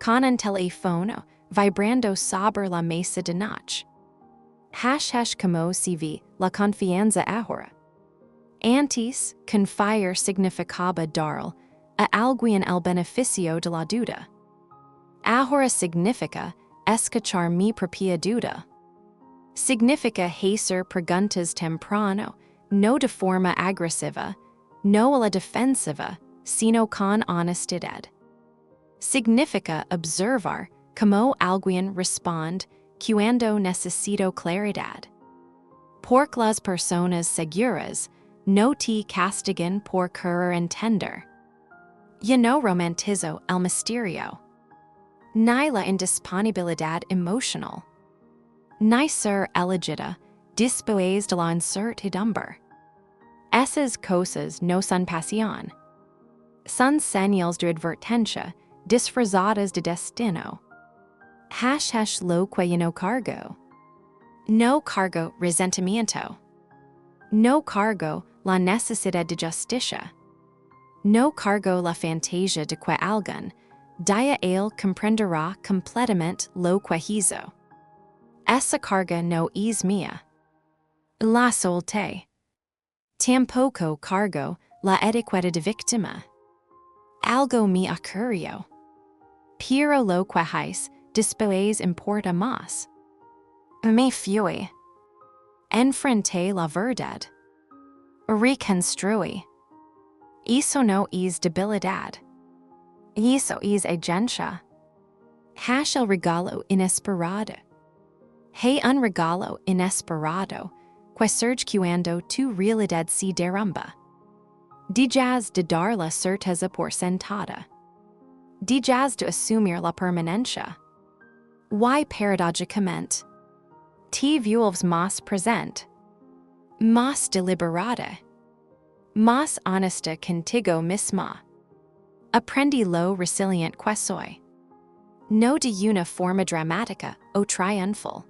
A: con un teléfono vibrando sobre la mesa de noche. Como si vi la confianza ahora. Antes, confiar significaba dar a alguien el beneficio de la duda. Ahora significa escuchar mi propia duda. Significa hacer preguntas temprano, no de forma agresiva, no a la defensiva, sino con honestidad. Significa observar como alguien responde cuando necesito claridad. Porque las personas seguras no te castigan por querer entender. Ya no romantizo el misterio. Ni la indisponibilidad emocional. Ni ser elegida después de la incertidumbre. Esas cosas no son pasión. Son señales de advertencia disfrazadas de destino. Lo que yo no cargo. No cargo resentimiento. No cargo la necesidad de justicia. No cargo la fantasía de que alguien, dia él comprenderá completamente lo que hizo. Esa carga no es mía. La solté. Tampoco cargo la etiqueta de víctima. Algo me ocurrió. Pero lo que hice después importa más. Me fui. Enfrenté la verdad. Reconstruí. Eso no es debilidad. Eso es agencia. El regalo inesperado. Hay un regalo inesperado que surge cuando tu realidad se derrumba. Dejas de dar la certeza por sentada. Dejas de asumir la permanencia. Y paradójicamente, te vuelves más presente, más deliberada, más honesta contigo misma. Aprendí lo resilient que soy. No de una forma dramática o triunfal,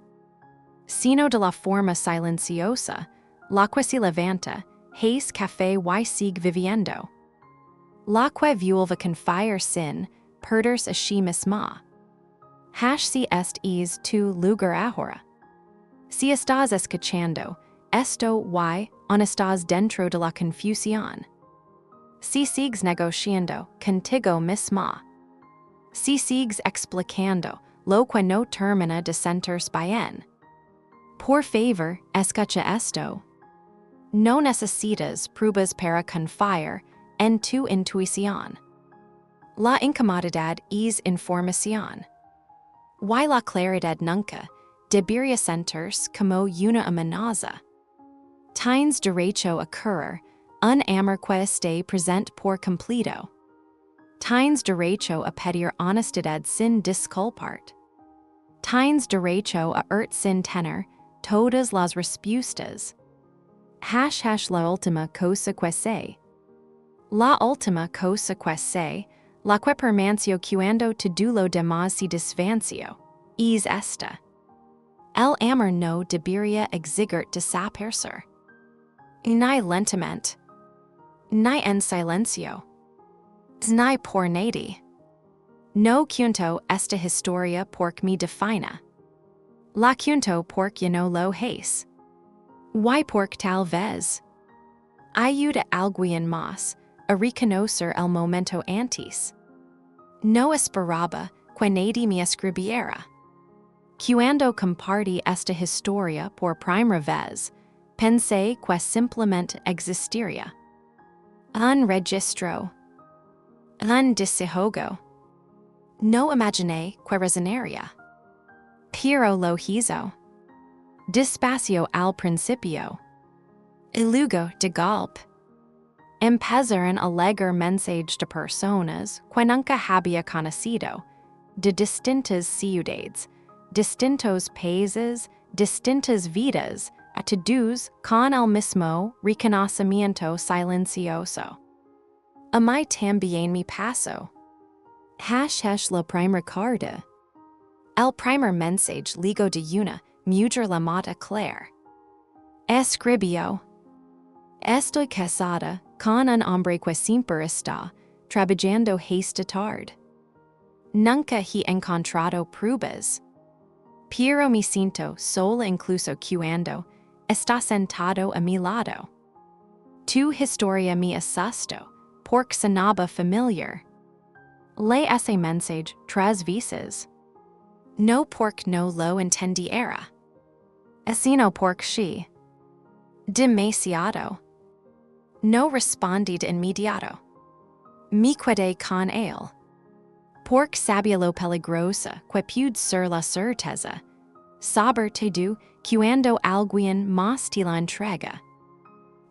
A: sino de la forma silenciosa, la que se levanta, hace café y sigue viviendo. Laque vulva confire sin, perders ashi misma. Si est is tu lugar ahora. Si estás escuchando, esto y estás dentro de la confusión. Si sigues negociando contigo misma. Si sigues explicando lo que no termina de sentirse bien. Por favor, escucha esto. No necesitas pruebas para confiar en tu intuición. La incomodidad es información. Y la claridad nunca debería sentirse como una amenaza. Tienes derecho a querer un amor que esté presente por completo. Tienes derecho a pedir honestidad sin disculparte. Tienes derecho a sin tener todas las respuestas. La última cosa que sé. La última cosa que sé, la que permanece cuando todo lo demás se desvanció, es esta. El amor no debería exigir desaparecer. Ni lentamente. Ni en silencio. Ni por nadie. No cuento esta historia porque me defina. La cuento porque no lo es. Y porque tal vez ayuda a alguien más a reconocer el momento antes. No esperaba que nadie me escribiera. Cuando compartí esta historia por primera vez, pensé que simplemente existiría. Un registro. Un desahogo. No imaginé que resonaría. Pero lo hizo. Despacio al principio. Y luego de golpe. Empezaron a leer mensajes de personas que nunca había conocido, de distintas ciudades, distintos países, distintas vidas, a todos con el mismo reconocimiento silencioso. A mí también me pasó. La primer carta. El primer mensaje llegó de una mujer llamada Claire. Escribió: Estoy casada con un hombre que siempre está trabajando esta tarde. Nunca he encontrado pruebas. Pero me siento sola incluso cuando está sentado a mi lado. Tu historia me asustó porque sonaba familiar. Leí ese mensaje 3 veces. No porque no lo entendiera. Sino porque sí. Demasiado. No respondí de inmediato. Me quedé con él. Porque sabía lo peligrosa que puede ser la certeza. Saber todo cuando alguien más te la entrega.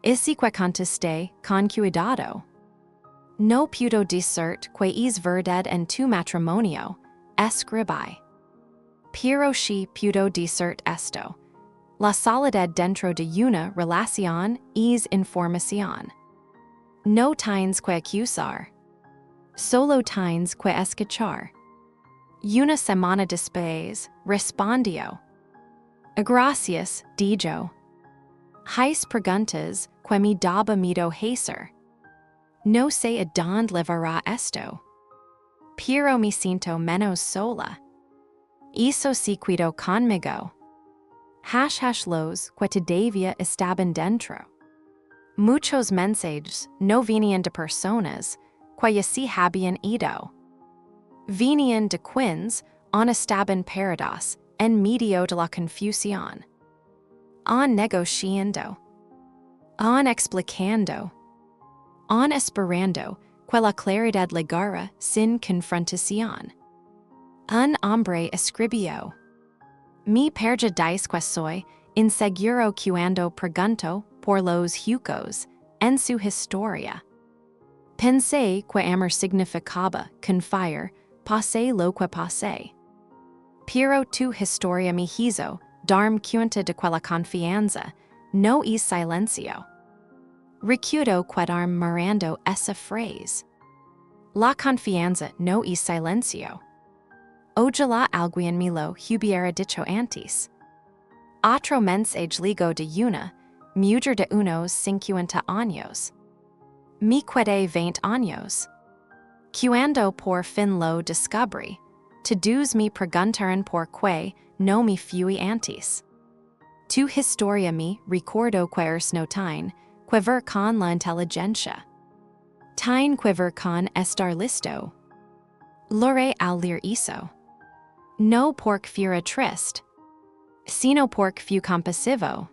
A: Así que contesté con cuidado. No puedo decir que es verdad en tu matrimonio, escribí. Pero sí puedo decir esto. La soledad dentro de una relación es información. No tienes que acusar. Solo tienes que escuchar. Una semana después, respondió. Gracias, dijo. Hais preguntas que me daba miedo hacer. No sé a dónde llevará esto. Pero me siento menos sola. Eso sí cuido conmigo. Los que todavía estaban dentro. Muchos mensajes no venían de personas que ya se habían ido. Venían de quienes aún estaban perdidos en medio de la confusión. Aún negociando. Aún explicando. Aún esperando que la claridad llegara sin confrontación. Un hombre escribió: Mi perjudicé que soy inseguro cuando pregunto por los hijos en su historia. Pensé que amor significaba confiar, pasé lo que pasé. Pero tu historia me hizo darme cuenta de que la confianza no es silencio. Recuerdo quedarme mirando esa frase. La confianza no es silencio. Ojalá alguien me lo hubiera dicho antes. Otro mensaje llegó de una mujer de unos 50 años. mi quede 20 años. Cuando por fin lo descubrí, todos me preguntaron por qué no me fui antes. Tu historia me recuerdo que no tiene que ver con la inteligencia. Tiene que ver con estar listo. Lore al leer eso. No porque fuera triste, sino porque fui compasivo.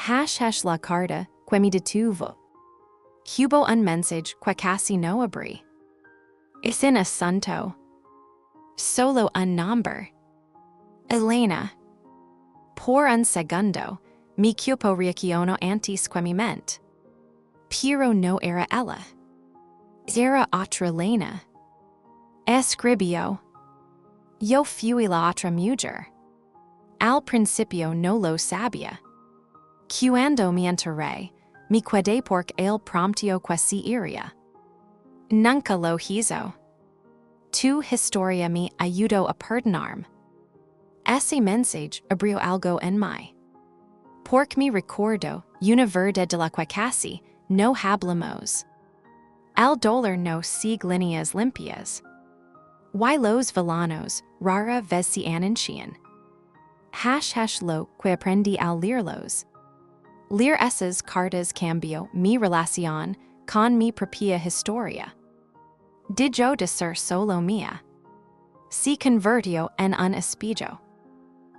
A: La carta que me detuvo. Hubo un mensaje que casi no abrí. Es un asunto. Solo un nombre. Elena. Por un segundo, mi cuerpo reaccionó antes que mi mente. Pero no era ella. Era otra Elena. Escribió. Yo fui la otra mujer. Al principio no lo sabía. Cuando me enteré, me quedé porque él promptio que se iría. Nunca lo hizo. Tu historia me ayudó a perdonarme. Ese mensaje abrió algo en mí. Porque me recuerdo una verdad de la que casi no hablamos. El dolor no sigue líneas limpias. Y los villanos rara vez se anuncian. Lo que aprendí al leerlos. Leer esas cartas cambió mi relación con mi propia historia. Dejó de ser solo mía. Se convirtió en un espejo.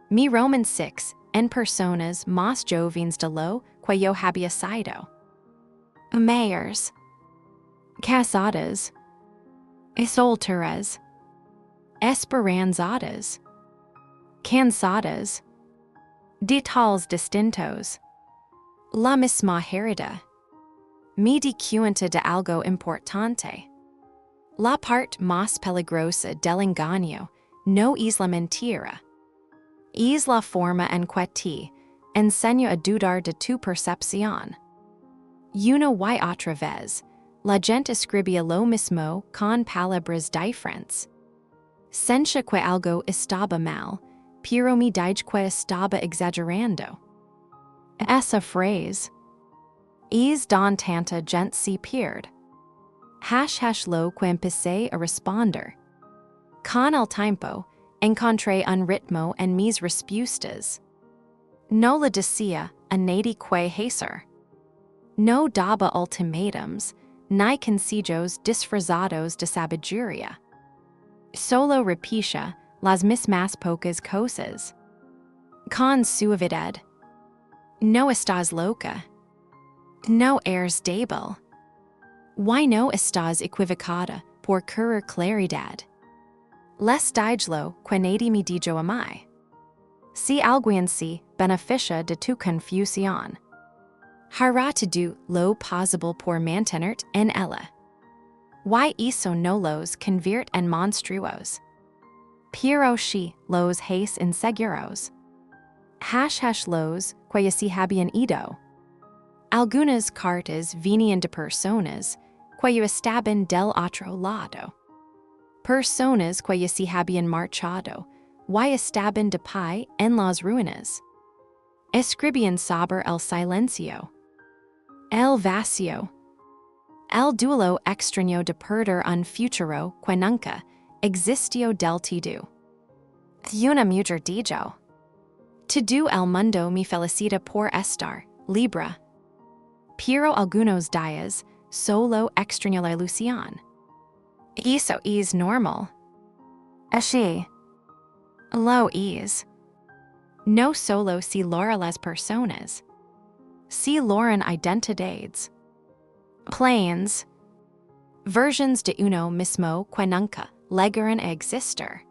A: Mi Roman 6 en personas más jóvenes de lo que yo había sido. Mayores. Casadas. Solteras. Esperanzadas. Cansadas. De tales distintos. La misma herida. Me di cuenta de algo importante. La parte más peligrosa del engaño no es la mentira. Es la forma en que te enseña a dudar de tu percepción. Una y otra vez, la gente escribía lo mismo con palabras diferentes. Sentía que algo estaba mal, pero me dije que estaba exagerando. Esa frase. Es don tanta gente se pierde. Lo que empecé a responder. Con el tiempo, encontré un ritmo en mis respuestas. No le decía a nadie que hacer. No daba ultimatums, ni consejos disfrazados de sabiduría. Solo repetía las mismas pocas cosas. Con suavidad. No estás loca. No eres débil. Why no estás equivocada por querer claridad. Les dijlo que nadie me dijo a mí. Si alguien se beneficia de tu confusión, hará todo lo posible por mantenerte en ella. Y eso no los convierte en monstruos. Pero si los hace inseguros. Los que ya se habían ido. Algunas cartas venían de personas que ya estaban del otro lado. Personas que ya se habían marchado y estaban de pie en las ruinas. Escribían sobre el silencio. El vacío. El duelo extraño de perder un futuro que nunca existió del todo. Una mujer dijo. Todo el mundo me felicita por estar libre. Pero algunos días solo extraño la ilusión. Eso es normal. Así. Lo es. No solo si logra las personas. Si logran identidades. Planes. Versions de uno mismo que nunca llegaron a existir.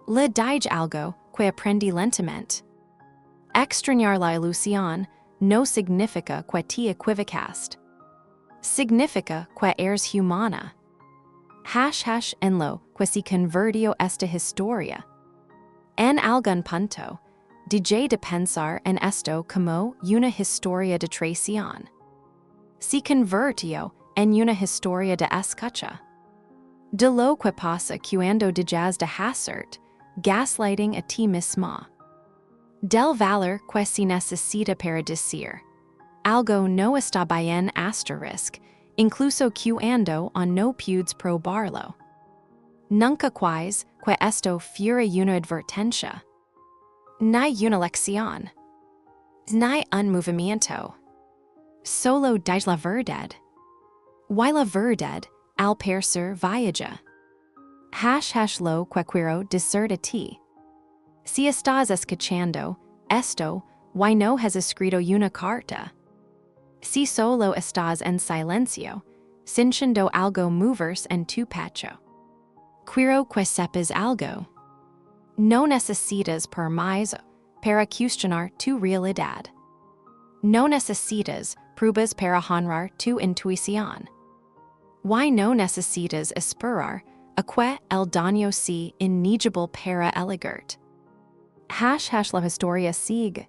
A: Le dije algo que aprendí lentamente. Extrañar la ilusión no significa que te equivocaste. Significa que eres humana. En lo que se convirtió esta historia. En algún punto, dejé de pensar en esto como una historia de traición. Se convirtió en una historia de escucha. De lo que pasa cuando dejas de hacerte gaslighting a ti misma. Del valor que se necesita para decir. Algo no está bien ** incluso cuando on no pudes probarlo. Nunca quais, que esto fuera una advertencia. Ni una lección. Ni un movimiento. Solo dice la verdad. Y la verdad, al parecer viaja. Lo que quiero decir a ti. Si estás escuchando esto, y no has escrito una carta. Si solo estás en silencio, sintiendo algo moverse en tu pecho. Quiero que sepas algo. No necesitas permiso para cuestionar tu realidad. No necesitas pruebas para honrar tu intuición. Y no necesitas esperar a que el daño sea inevitable para elegirte. La historia sigue.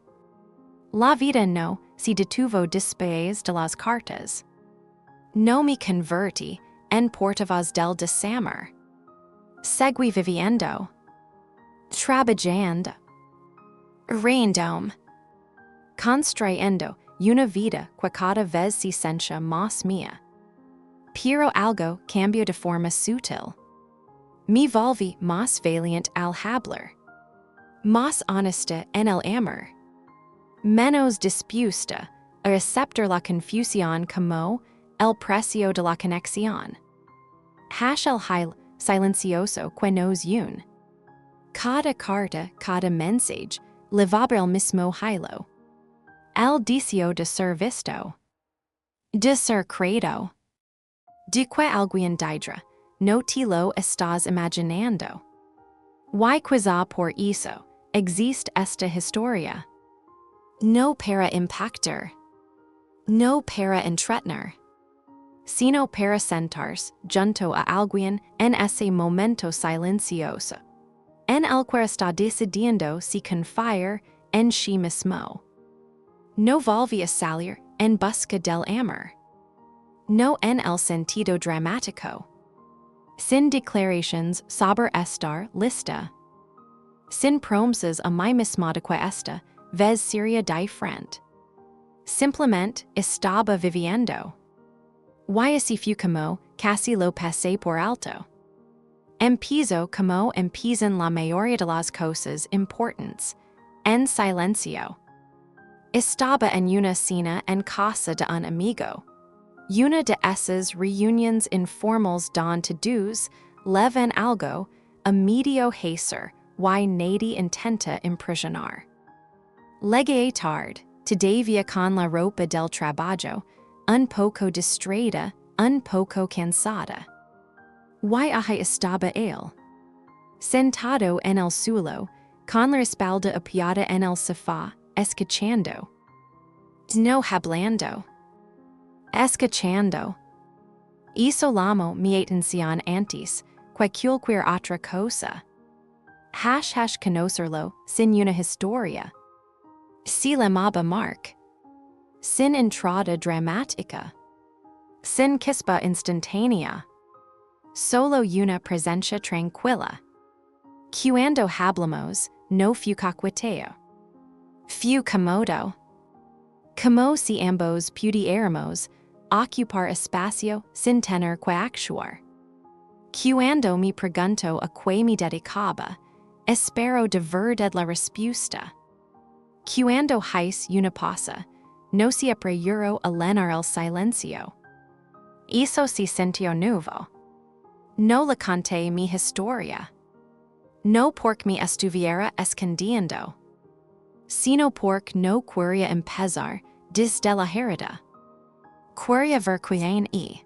A: La vida no se detuvo después de las cartas. No me convertí en portavoz del desamor. Seguí viviendo. Trabajando. Riéndome. Construyendo una vida que cada vez se siente más mía. Pero algo cambió de forma sutil. Me volví más valiente al hablar. Más honesta en el amor. Menos dispuesta a aceptar la confusión como el precio de la conexión. El hilo silencioso que nos une. Cada carta, cada mensaje, llevaba el mismo hilo. El deseo de ser visto. De ser creído. De que alguien dirá, no te lo estás imaginando. Y quizá por eso existe esta historia. No para impactar. No para entretener. Sino para sentarse junto a alguien en ese momento silencioso. En el que está decidiendo si confiar en sí mismo. No volví a salir en busca del amor. No en el sentido dramático. Sin declarations sobre estar lista. Sin promesas a mí misma de que esta vez sería diferente. Simplemente estaba viviendo. Y así fue como casi lo pasé por alto. Empiezo como empiezan la mayoría de las cosas importantes, en silencio. Estaba en una cena en casa de un amigo. Una de esas reuniones informales donde todos llevan algo a medio hacer y nadie intenta impresionar. Llegué tarde, todavía con la ropa del trabajo, un poco distraída, un poco cansada. Y ahí estaba él. Sentado en el suelo, con la espalda apoyada en el sofá, escuchando. No hablando. Escuchando. Hizo llamó mi atención antes que cualquier otra cosa. Conocerlo sin una historia. Si le amaba Mark. Sin entrada dramática. Sin chispa instantánea. Solo una presencia tranquila. Cuando hablamos, no fue coqueteo. Fue cómodo. Como si ambos pudiéramos ocupar espacio sin tener que actuar. Cuando me pregunto a qué me dedicaba, espero de verdad la respuesta. Cuando hice una pausa, no siempre lloro a llenar el silencio. Eso se sintió nuevo. No le conté mi historia. No porque me estuviera escondiendo. Sino porque no quería empezar desde la herida. Quería ver quién y.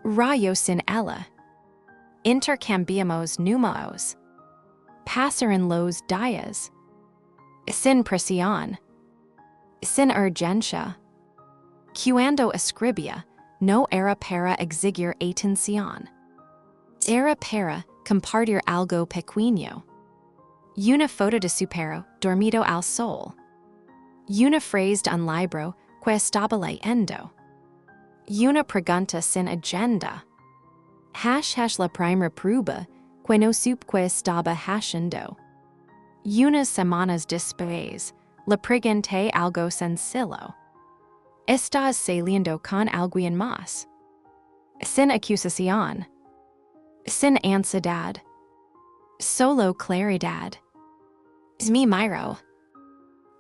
A: Rayo sin ella. Intercambiamos números. Pasaron los días. Sin presión. Sin urgencia. Cuando escribía, no era para exigir atención. Era para compartir algo pequeño. Una foto de su perro dormido al sol. Una frase de un libro que estaba leyendo. Una pregunta sin agenda. La primera prueba que no supe que estaba haciendo. Unas semanas después, le pregunté algo sencillo. ¿Estás saliendo con alguien más? sin acusación, sin ansiedad, solo claridad, mi miro,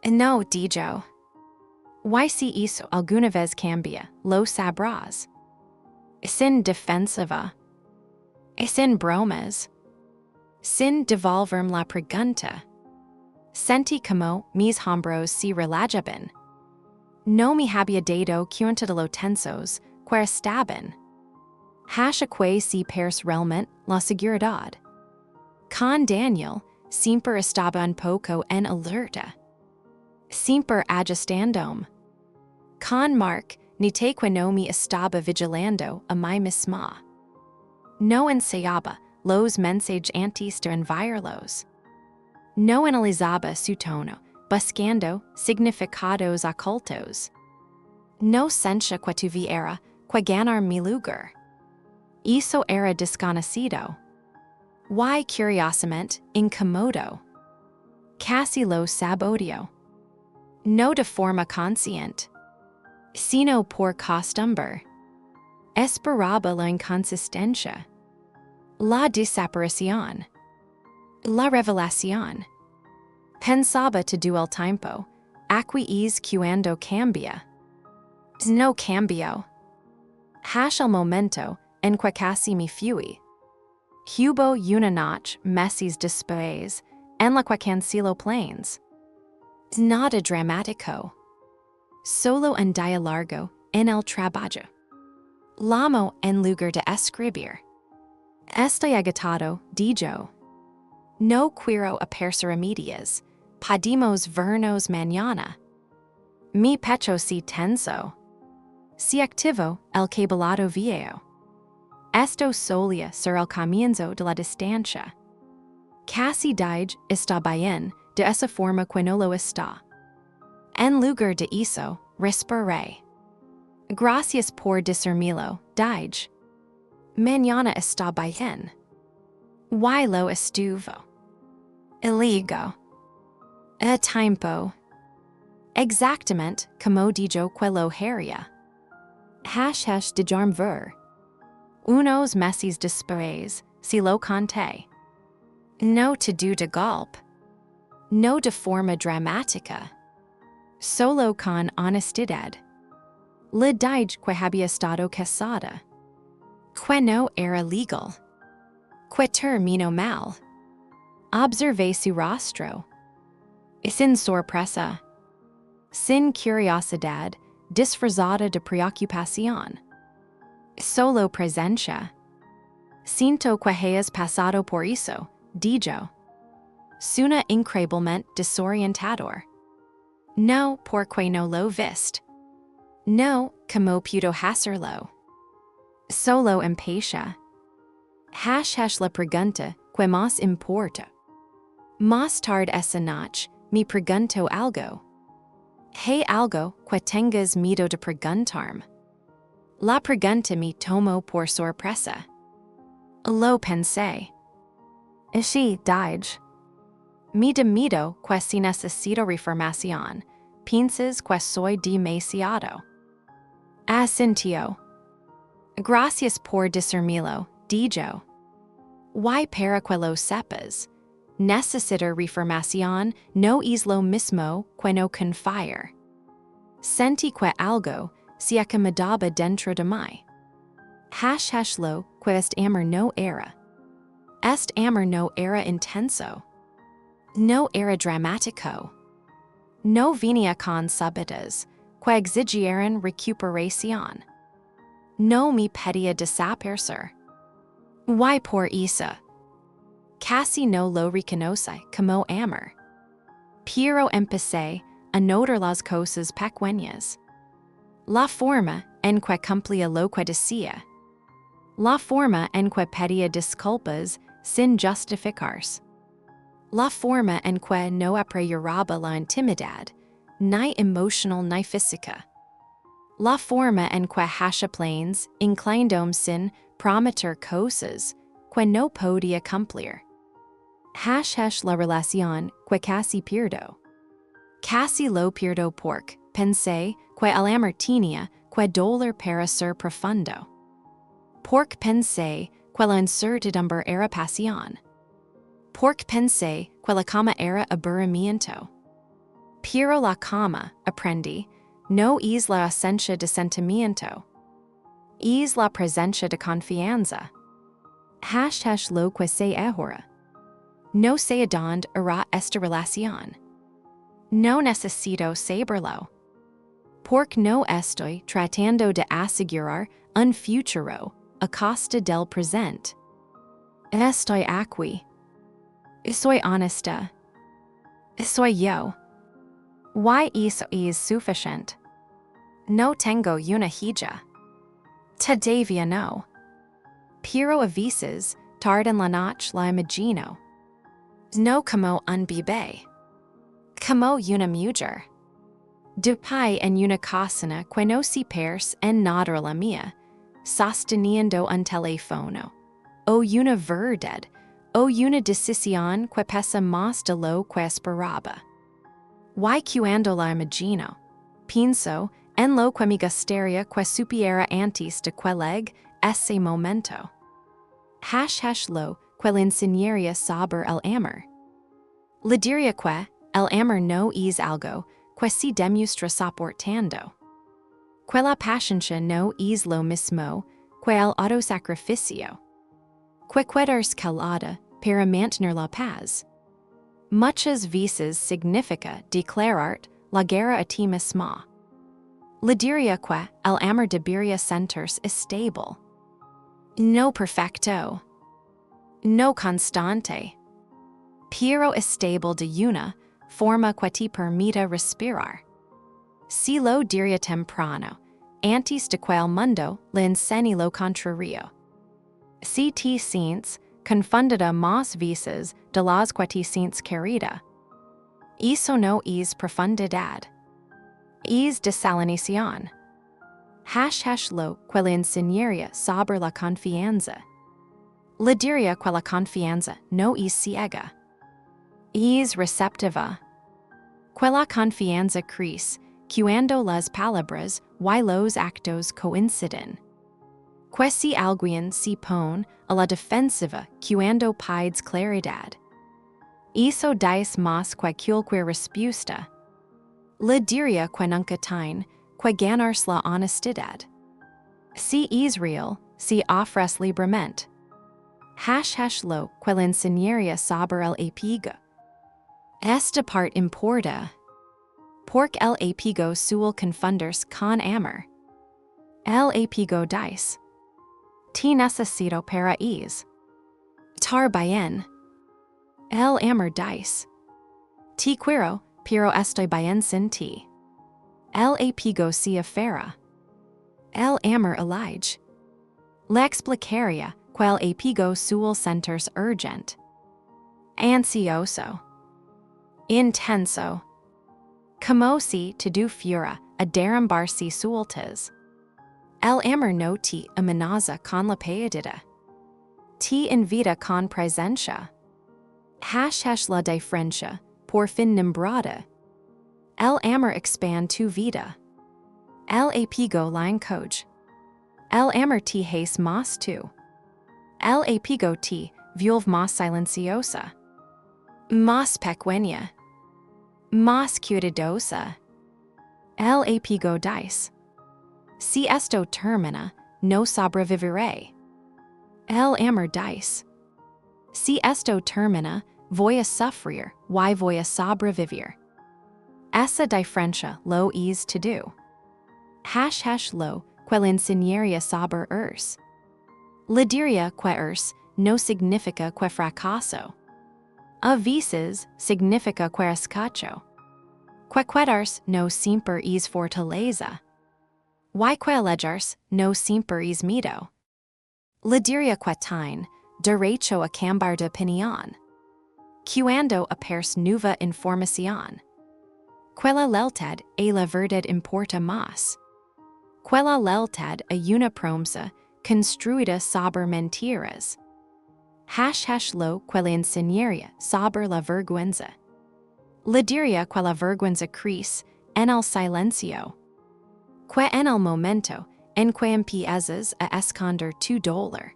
A: no dijo, y si hizo alguna vez cambia, lo sabrás, sin defensiva, sin bromas, sin devolverme la pregunta, sentí como mis hombros se relajaban, no me había dado cuenta de lo tensos que estaban. Que si pers realmente la seguridad. Con Daniel, siempre estaba un poco en alerta. Siempre ajustándome. Con Mark, nité que no me estaba vigilando a mí misma. No ensayaba los mensajes antes de enviarlos. No analizaba su tono, buscando significados ocultos. No sentía que tuviera que ganar mi lugar. Eso era desconocido. Y curiosamente incómodo. Casi lo saboteó. No de forma consciente, sino por costumbre. Esperaba la inconsistencia, la desaparición, la revelación. Pensaba todo el tiempo, aquí es cuando cambia. No cambió. El momento en que casi me fui. Hubo una noche meses después en la que canceló planes. Nada dramático. Solo un día largo en el trabajo. Lamo en lugar de escribir. Estoy agotado, dijo. No quiero hacer remedios. Podemos vernos mañana. Mi pecho se tenso. Se activó el cableado viejo. Esto solía ser el comienzo de la distancia. Casi dije está bien de esa forma que no lo está. En lugar de eso, respiré. Gracias por decírmelo, dije. Mañana está bien. Y lo estuvo. Iligo. A tiempo. Exactamente como dijo que lo haría. De ver. Unos meses después, si lo conté. No todo de golpe. No de forma dramática. Solo con honestidad. Le dije que había estado casada. Que no era legal. Que terminó mal. Observé su rostro. Sin sorpresa. Sin curiosidad, disfrazada de preocupación. Solo presencia. Siento que hayas pasado por eso, dijo. Suena increíblemente desorientador. No, porque no lo viste. No, como pudo hacerlo. Solo impatient. La pregunta que más importa. Más tarde esa noche, me preguntó algo. Hay algo que tengas miedo de preguntarme. La pregunta me tomó por sorpresa. Lo pensé. Sí, dije. Me da miedo que si necesito reformación, piensas que soy demasiado. Asintió. Gracias por decírmelo, dijo. Y para que lo sepas, necesitar reformación no es lo mismo que no confiar. Sentí que algo se acomodaba dentro de mí. Lo que este amor no era. Este amor no era intenso. No era dramático. No venía con súbitas que exigieran recuperación. No me pedía desaparecer. Y por eso, casi no lo reconoce como amor. Pero empecé a notar las cosas pequeñas. La forma en que cumplía lo que decía. La forma en que pedía disculpas sin justificarse. La forma en que no apreciaba la intimidad, ni emocional ni física. La forma en que hacía planes inclinándome sin prometer cosas que no podía cumplir. La relación que casi pierdo. Casi lo pierdo porque pensé que el amor tenía que dolor para ser profundo. Pork pensé, quella incertidumbre era pasión. Pork pensé, quella cama era aburrimiento. Pero la cama, aprendí, no es la ausencia de sentimiento. Es la presencia de confianza. # lo que se ahora. No sé dónde irá esta relación. No necesito saberlo. Porque no estoy tratando de asegurar un futuro a costa del presente. Estoy aquí. Soy honesta. Soy yo. Y eso es suficiente. No tengo una hija. Todavía no. Pero a veces, tarde en la noche la imagino. No como un bebé. Como una mujer. Dupai en una cocina que no se pers en nada la mía, sosteniendo un teléfono, o una verdad, o una decisión que pesa más de lo que esperaba. Y cuando la imagino, pienso en lo que me gustaría que supiera antes de que llegue ese momento. # lo que le enseñaría sobre el amor. Le diría que el amor no es algo que se demuestra soportando. Que la paciencia no es lo mismo que el autosacrificio. Que quedarse calada para mantener la paz. Muchas veces significa declarar la guerra a ti misma. Le diría que el amor debería sentirse estable. No perfecto. No constante. Pero estable de una forma que te permita respirar. Si lo diría temprano, antes de que el mundo le enseñe lo contrario. Si te sientes confundida más veces de las que te sientes querida. Eso no es profundidad. Es desalinización. # lo que le enseñaría sobre la confianza. Le diría que la confianza no es ciega. Es receptiva. Que la confianza crece cuando las palabras y los actos coinciden. Que si alguien se pone a la defensiva cuando pides claridad. Eso dice más que cualquier respuesta. Le diría que nunca tiene que ganarse la honestidad. Si es real, se ofrece libremente. # lo que le enseñaría sobre el apego. Esta parte importa. Porque el apego suele confundirse con amor. El apego dice: te necesito para estar bien. El amor dice: te quiero, pero estoy bien sin ti. El apego se aferra. El amor elige. Le explicaría que el apego suele sentirse urgente. Ansioso. Intenso. Como si te fuera a derrumbarse sueltas. El amor no te amenaza con la pérdida. Te invita con presencia. # la diferencia, por fin nombrada. El amor expande tu vida. El apego la encoge. El amor te hace más tú. El apego te vuelve más silenciosa. Más pequeña. Más cuidadosa. El apego dice: si esto termina, no sobreviviré. El amor dice: si esto termina, voy a sufrir y voy a sobrevivir. Esa diferencia lo es todo. # lo que le enseñaría sobre Le diría que no significa que fracaso. A veces significa que escacho. Que quedarse no siempre es fortaleza. Y que alejarse no siempre es miedo. Le diría que tiene derecho a cambiar de opinión. Cuando aparece nueva información. Que la lealtad a la verdad importa más. Que la lealtad a una promesa construida sobre mentiras. # lo que le enseñaría sobre la vergüenza. Le diría que la vergüenza crece en el silencio. Que en el momento en que empiezas a esconder tu dolor.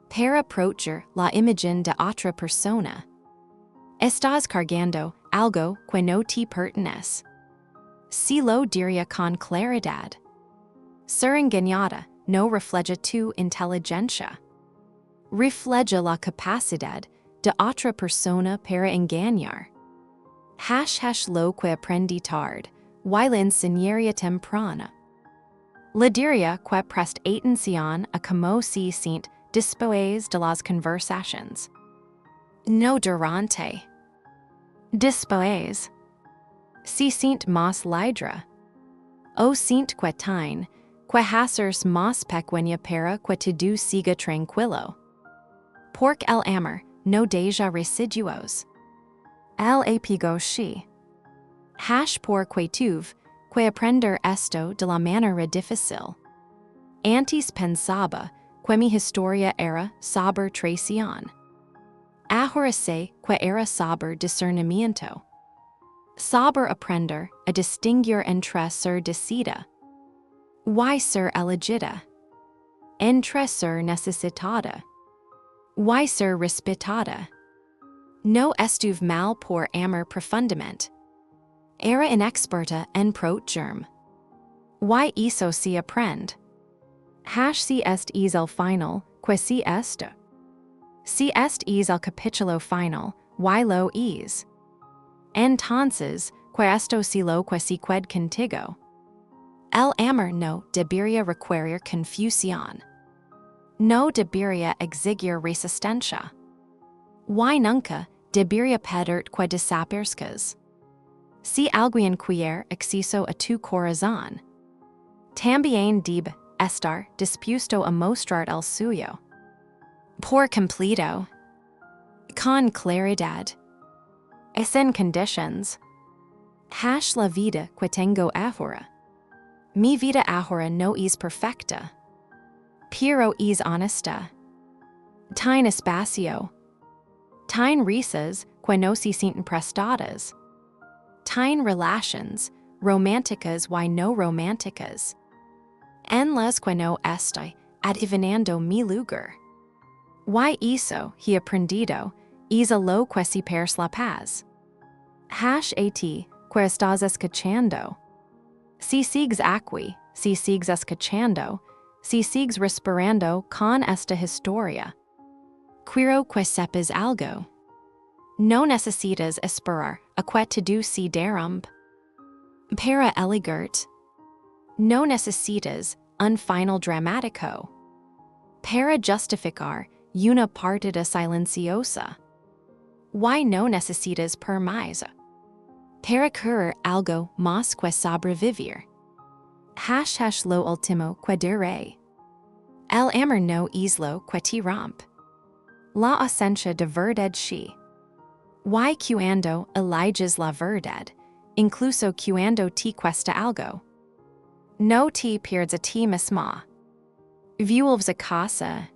A: Para approachar la imagen de otra persona. Estás cargando algo que no te pertenece. Si lo diría con claridad. Ser engañada no refleja tu inteligencia. Refleja la capacidad de otra persona para engañar. Lo que aprendí tarde, y la enseñaría temprana. Le diría que preste atención a cómo se siente después de las conversaciones. No durante. Después. Se siente más libre. O siente que tiene que hacerse más pequeña para que todo siga tranquilo. Porque el amor no deja residuos. El apego sí. Porque tuve que aprender esto de la manera difícil. Antes pensaba que mi historia era sobre traición. Ahora sé que era sobre discernimiento. Sobre aprender a distinguir entre ser decidida y ser elegida. Entre ser necesitada y ser respetada. No estuve mal por amar profundamente. Era inexperta en protegerme. Y eso se aprende. Si este es el final, que si este. Si este es el capítulo final, y lo es. Entonces, que esto si lo que se qued contigo. El amor no debería requerir confusión. No debería exigir resistencia. Y nunca debería pedir que desaparezcas. Si alguien quiere acceso a tu corazón, también debe estar dispuesto a mostrar el suyo. Por completo. Con claridad. Sin conditions. La vida que tengo ahora. Mi vida ahora no es perfecta. Pero es honesta. Tiene espacio. Tiene risas que no se sienten prestadas. Tiene relations, románticas y no románticas. En las que no estoy adivinando mi lugar. Y eso he aprendido, es a lo que se pierde la paz. Que estás escuchando. Si sigues aquí, si sigues escuchando, si sigues respirando con esta historia. Quiero que sepas algo. No necesitas esperar a que todo se derrumbe. Para elegirte. No necesitas un final dramático. Para justificar una partida silenciosa. Y no necesitas permiso. Para querer algo más que sobrevivir. Lo último que diré. El amor no es lo que te rompe. La ausencia de verdad sí. Y cuando eliges la verdad, incluso cuando te cuesta algo. No te pierdes a ti misma. Vuelves a casa